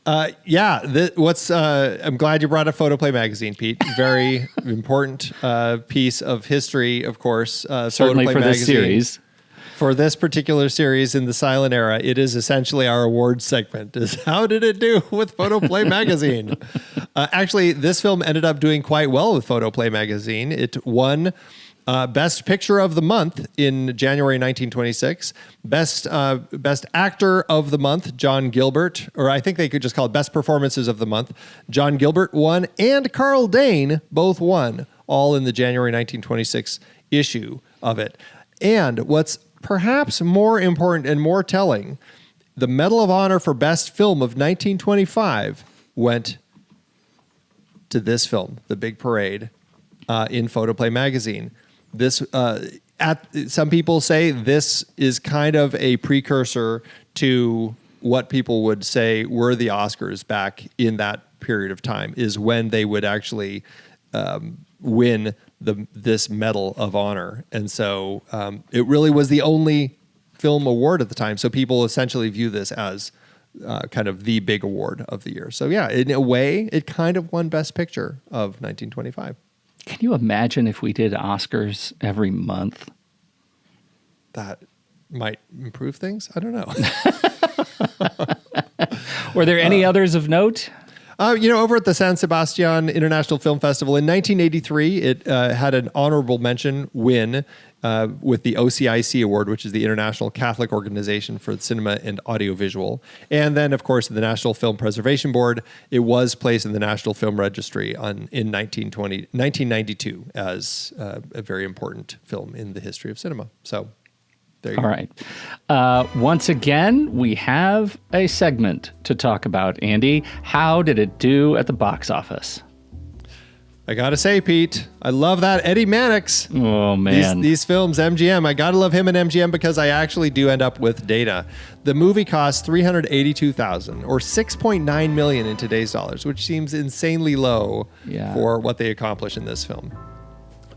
I'm glad you brought up Photoplay magazine, Pete. Very important piece of history, of course. Certainly Photoplay for magazine. this series. For this particular series in the silent era, it is essentially our awards segment. Is how did it do with Photoplay magazine? Actually, this film ended up doing quite well with Photoplay magazine. It won Best Picture of the Month in January 1926. Best Actor of the Month, John Gilbert, or I think they could just call it Best Performances of the Month. John Gilbert won, and Carl Dane both won, all in the January 1926 issue of it. And what's perhaps more important and more telling, the Medal of Honor for Best Film of 1925 went to this film, The Big Parade, in Photoplay magazine. This, some people say this is kind of a precursor to what people would say were the Oscars back in that period of time, is when they would actually win this Medal of Honor. And so it really was the only film award at the time. So people essentially view this as kind of the big award of the year. So yeah, in a way, it kind of won Best Picture of 1925. Can you imagine if we did Oscars every month? That might improve things. I don't know. Were there any others of note? Over at the San Sebastian International Film Festival in 1983, it had an honorable mention win with the OCIC Award, which is the International Catholic Organization for Cinema and Audiovisual. And then, of course, the National Film Preservation Board, it was placed in the National Film Registry in 1992 as a very important film in the history of cinema. So there you go. All right. Once again, we have a segment to talk about. Andy, how did it do at the box office? I gotta say, Pete, I love that Eddie Mannix. Oh, man. These films, MGM, I gotta love him and MGM because I actually do end up with data. The movie cost $382,000 or $6.9 million in today's dollars, which seems insanely low for what they accomplished in this film.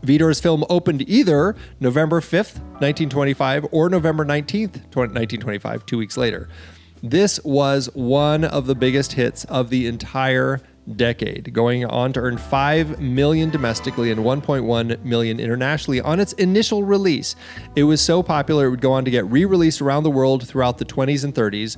Vidor's film opened either November 5th, 1925 or November 19th, 1925, 2 weeks later. This was one of the biggest hits of the entire decade, going on to earn $5 million domestically and $1.1 million internationally on its initial release. It was so popular it would go on to get re-released around the world throughout the 20s and 30s.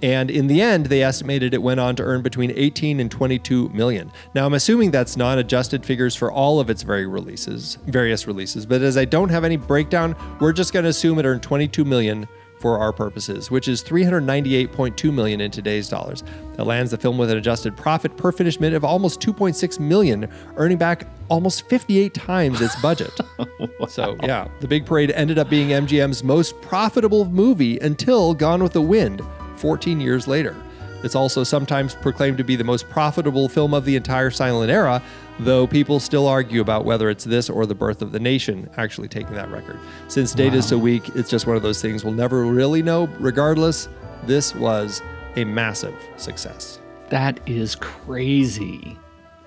And in the end, they estimated it went on to earn between 18 and 22 million. Now, I'm assuming that's non-adjusted figures for all of its various releases, but as I don't have any breakdown, we're just going to assume it earned 22 million for our purposes, which is $398.2 million in today's dollars. That lands the film with an adjusted profit per finished minute of almost $2.6 million, earning back almost 58 times its budget. Wow. So, yeah, The Big Parade ended up being MGM's most profitable movie until Gone with the Wind, 14 years later. It's also sometimes proclaimed to be the most profitable film of the entire silent era, though people still argue about whether it's this or The Birth of the Nation actually taking that record. Since data is so weak, it's just one of those things we'll never really know. Regardless, this was a massive success. That is crazy.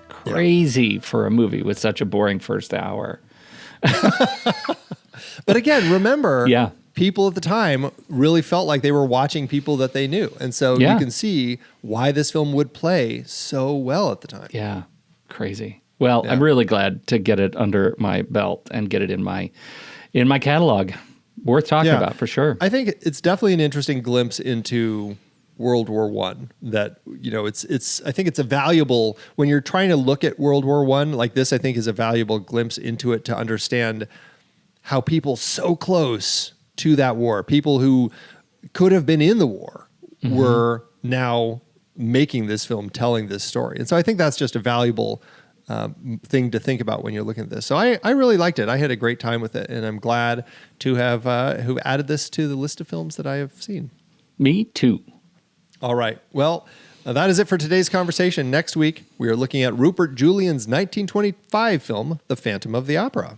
Crazy for a movie with such a boring first hour. But again, remember, people at the time really felt like they were watching people that they knew. And so you can see why this film would play so well at the time. Yeah, crazy. Well, I'm really glad to get it under my belt and get it in my catalog. Worth talking about for sure. I think it's definitely an interesting glimpse into World War I. That, I think it's a valuable, when you're trying to look at World War I, like this, I think is a valuable glimpse into it to understand how people so close to that war, people who could have been in the war, were now making this film, telling this story. And so I think that's just a valuable thing to think about when you're looking at this. So I really liked it. I had a great time with it, and I'm glad to have added this to the list of films that I have seen. Me too. All right. Well, that is it for today's conversation. Next week, we are looking at Rupert Julian's 1925 film, The Phantom of the Opera.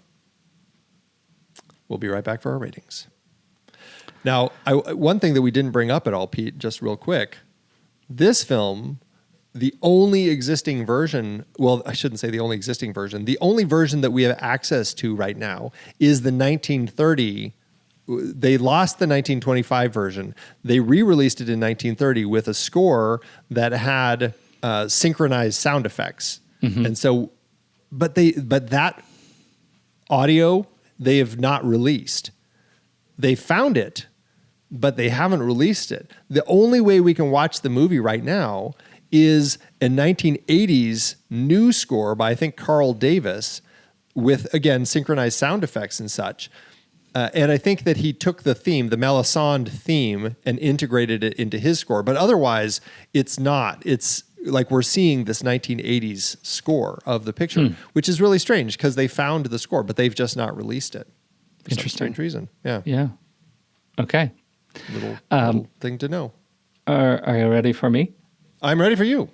We'll be right back for our ratings. Now, one thing that we didn't bring up at all, Pete, just real quick, this film, the only existing version, well, I shouldn't say the only existing version, the only version that we have access to right now is the 1930. They lost the 1925 version. They re-released it in 1930 with a score that had synchronized sound effects. And so, but that audio, they have not released. They found it, but they haven't released it. The only way we can watch the movie right now is a 1980s new score by, I think, Carl Davis with, again, synchronized sound effects and such. And I think that he took the theme, the Melisande theme, and integrated it into his score. But otherwise, it's not. It's like we're seeing this 1980s score of the picture, which is really strange because they found the score, but they've just not released it. For some strange reason. Yeah. Yeah. Okay. Little thing to know. Are you ready for me? I'm ready for you.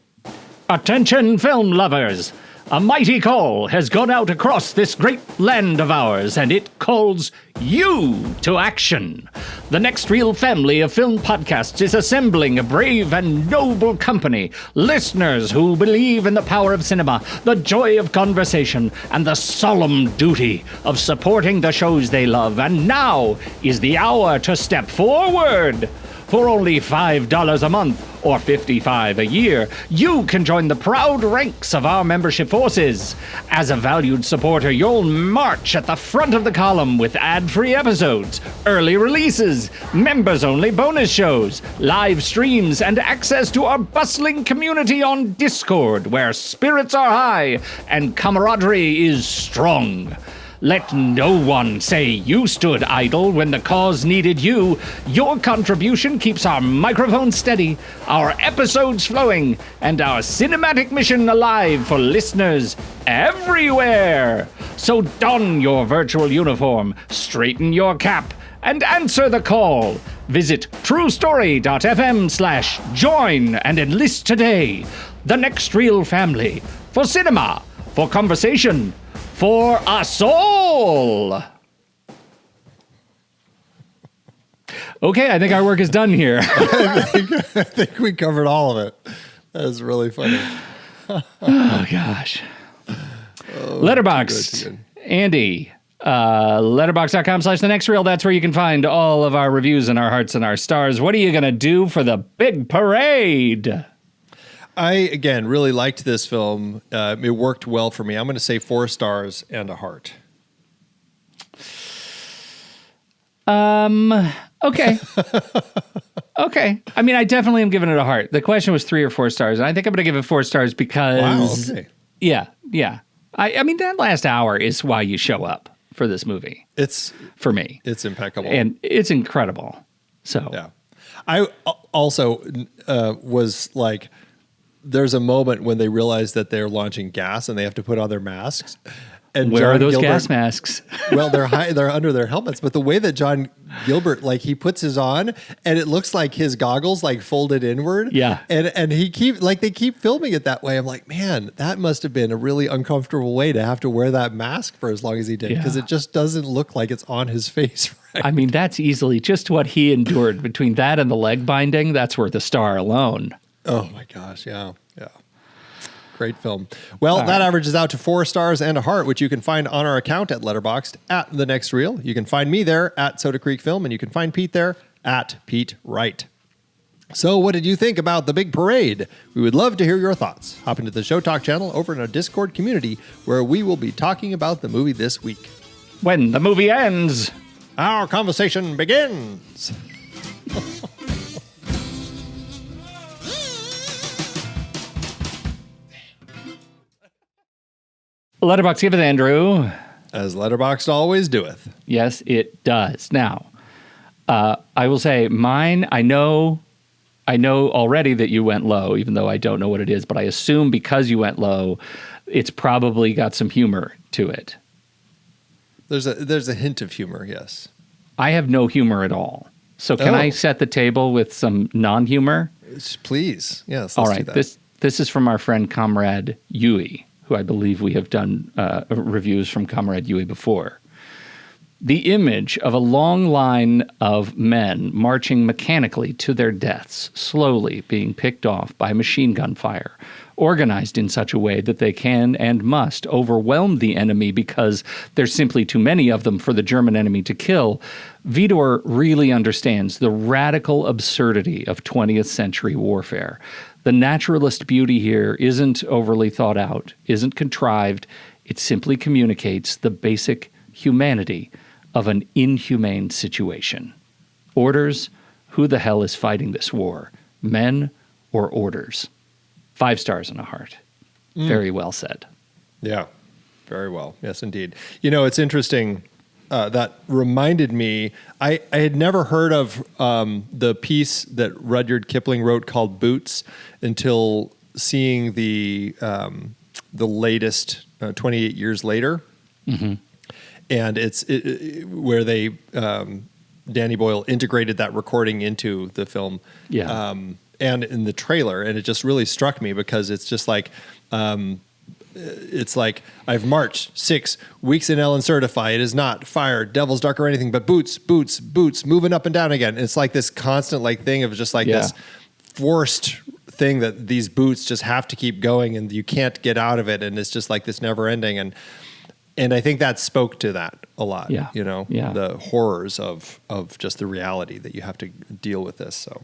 Attention, film lovers! A mighty call has gone out across this great land of ours, and it calls you to action. The next real family of film podcasts is assembling a brave and noble company, listeners who believe in the power of cinema, the joy of conversation, and the solemn duty of supporting the shows they love. And now is the hour to step forward. For only $5 a month, or $55 a year, you can join the proud ranks of our membership forces. As a valued supporter, you'll march at the front of the column with ad-free episodes, early releases, members-only bonus shows, live streams, and access to our bustling community on Discord, where spirits are high and camaraderie is strong. Let no one say you stood idle when the cause needed you. Your contribution keeps our microphone steady, our episodes flowing, and our cinematic mission alive for listeners everywhere. So don your virtual uniform, straighten your cap, and answer the call. Visit truestory.fm/join and enlist today. The Next Reel family. For cinema, for conversation, for us all. Okay, I think our work is done here. I think we covered all of it. That was really funny. Oh, gosh. Letterboxd. Andy, letterboxd.com/the next reel. That's where you can find all of our reviews and our hearts and our stars. What are you going to do for the big parade? I, again, really liked this film. It worked well for me. I'm going to say 4 stars and a heart. Okay. Okay. I mean, I definitely am giving it a heart. The question was 3 or 4 stars, and I think I'm going to give it 4 stars because... Wow, okay. Yeah. I mean, that last hour is why you show up for this movie. It's... For me. It's impeccable. And it's incredible. So... Yeah. I also was like... There's a moment when they realize that they're launching gas and they have to put on their masks. And where John are those Gilbert, gas masks? Well, they're under their helmets, but the way that John Gilbert, like, he puts his on and it looks like his goggles like folded inward. Yeah. And they keep filming it that way. I'm like, man, that must have been a really uncomfortable way to have to wear that mask for as long as he did, because it just doesn't look like it's on his face. Right? I mean, that's easily just what he endured between that and the leg binding. That's worth a star alone. Oh my gosh, yeah. Great film. Well, that averages out to 4 stars and a heart, which you can find on our account at Letterboxd at The Next Reel. You can find me there at Soda Creek Film, and you can find Pete there at Pete Wright. So what did you think about The Big Parade? We would love to hear your thoughts. Hop into the Show Talk channel over in our Discord community, where we will be talking about the movie this week. When the movie ends, our conversation begins. Letterboxd giveth Andrew. As Letterboxd always doeth. Yes, it does. Now, I will say mine, I know already that you went low, even though I don't know what it is, but I assume because you went low, it's probably got some humor to it. There's a hint of humor, yes. I have no humor at all. So can I set the table with some non-humor? Please. Yes, let's all right. do that. This is from our friend Comrade Yui, who I believe we have done reviews from Comrade Yui before. The image of a long line of men marching mechanically to their deaths, slowly being picked off by machine gun fire, organized in such a way that they can and must overwhelm the enemy because there's simply too many of them for the German enemy to kill. Vidor really understands the radical absurdity of 20th century warfare. The naturalist beauty here isn't overly thought out, isn't contrived. It simply communicates the basic humanity of an inhumane situation. Orders, who the hell is fighting this war? Men or orders? 5 stars and a heart. Very well said. Yeah, very well. Yes, indeed. You know, it's interesting. That reminded me, I had never heard of the piece that Rudyard Kipling wrote called Boots until seeing the latest 28 Years Later. Mm-hmm. And it's where they, Danny Boyle integrated that recording into the film. Yeah. And in the trailer, and it just really struck me because it's just like, it's like, I've marched 6 weeks in Ellen Certify. It is not fire, Devil's Dark or anything, but boots, boots, boots, moving up and down again. And it's like this constant like thing of just like this forced thing that these boots just have to keep going and you can't get out of it. And it's just like this never ending. And I think that spoke to that a lot, you know, the horrors of just the reality that you have to deal with this. So.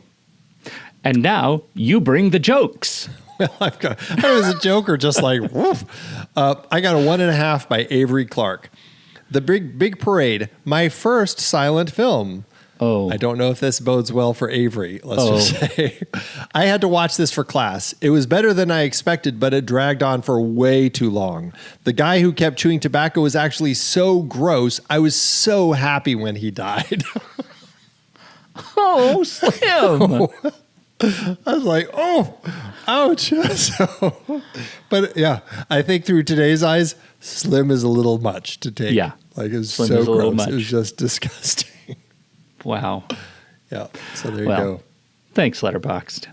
And now you bring the jokes. Well, I was a joker, just like, woof. I got a 1.5 by Avery Clark. The Big Parade, my first silent film. Oh. I don't know if this bodes well for Avery, let's just say. I had to watch this for class. It was better than I expected, but it dragged on for way too long. The guy who kept chewing tobacco was actually so gross. I was so happy when he died. Oh, Slim. I was like, oh, ouch. But yeah, I think through today's eyes, Slim is a little much to take. Yeah. Like, it's Slim so is a little gross. much. It was just disgusting. Wow. Yeah. So there you go. Thanks, Letterboxd.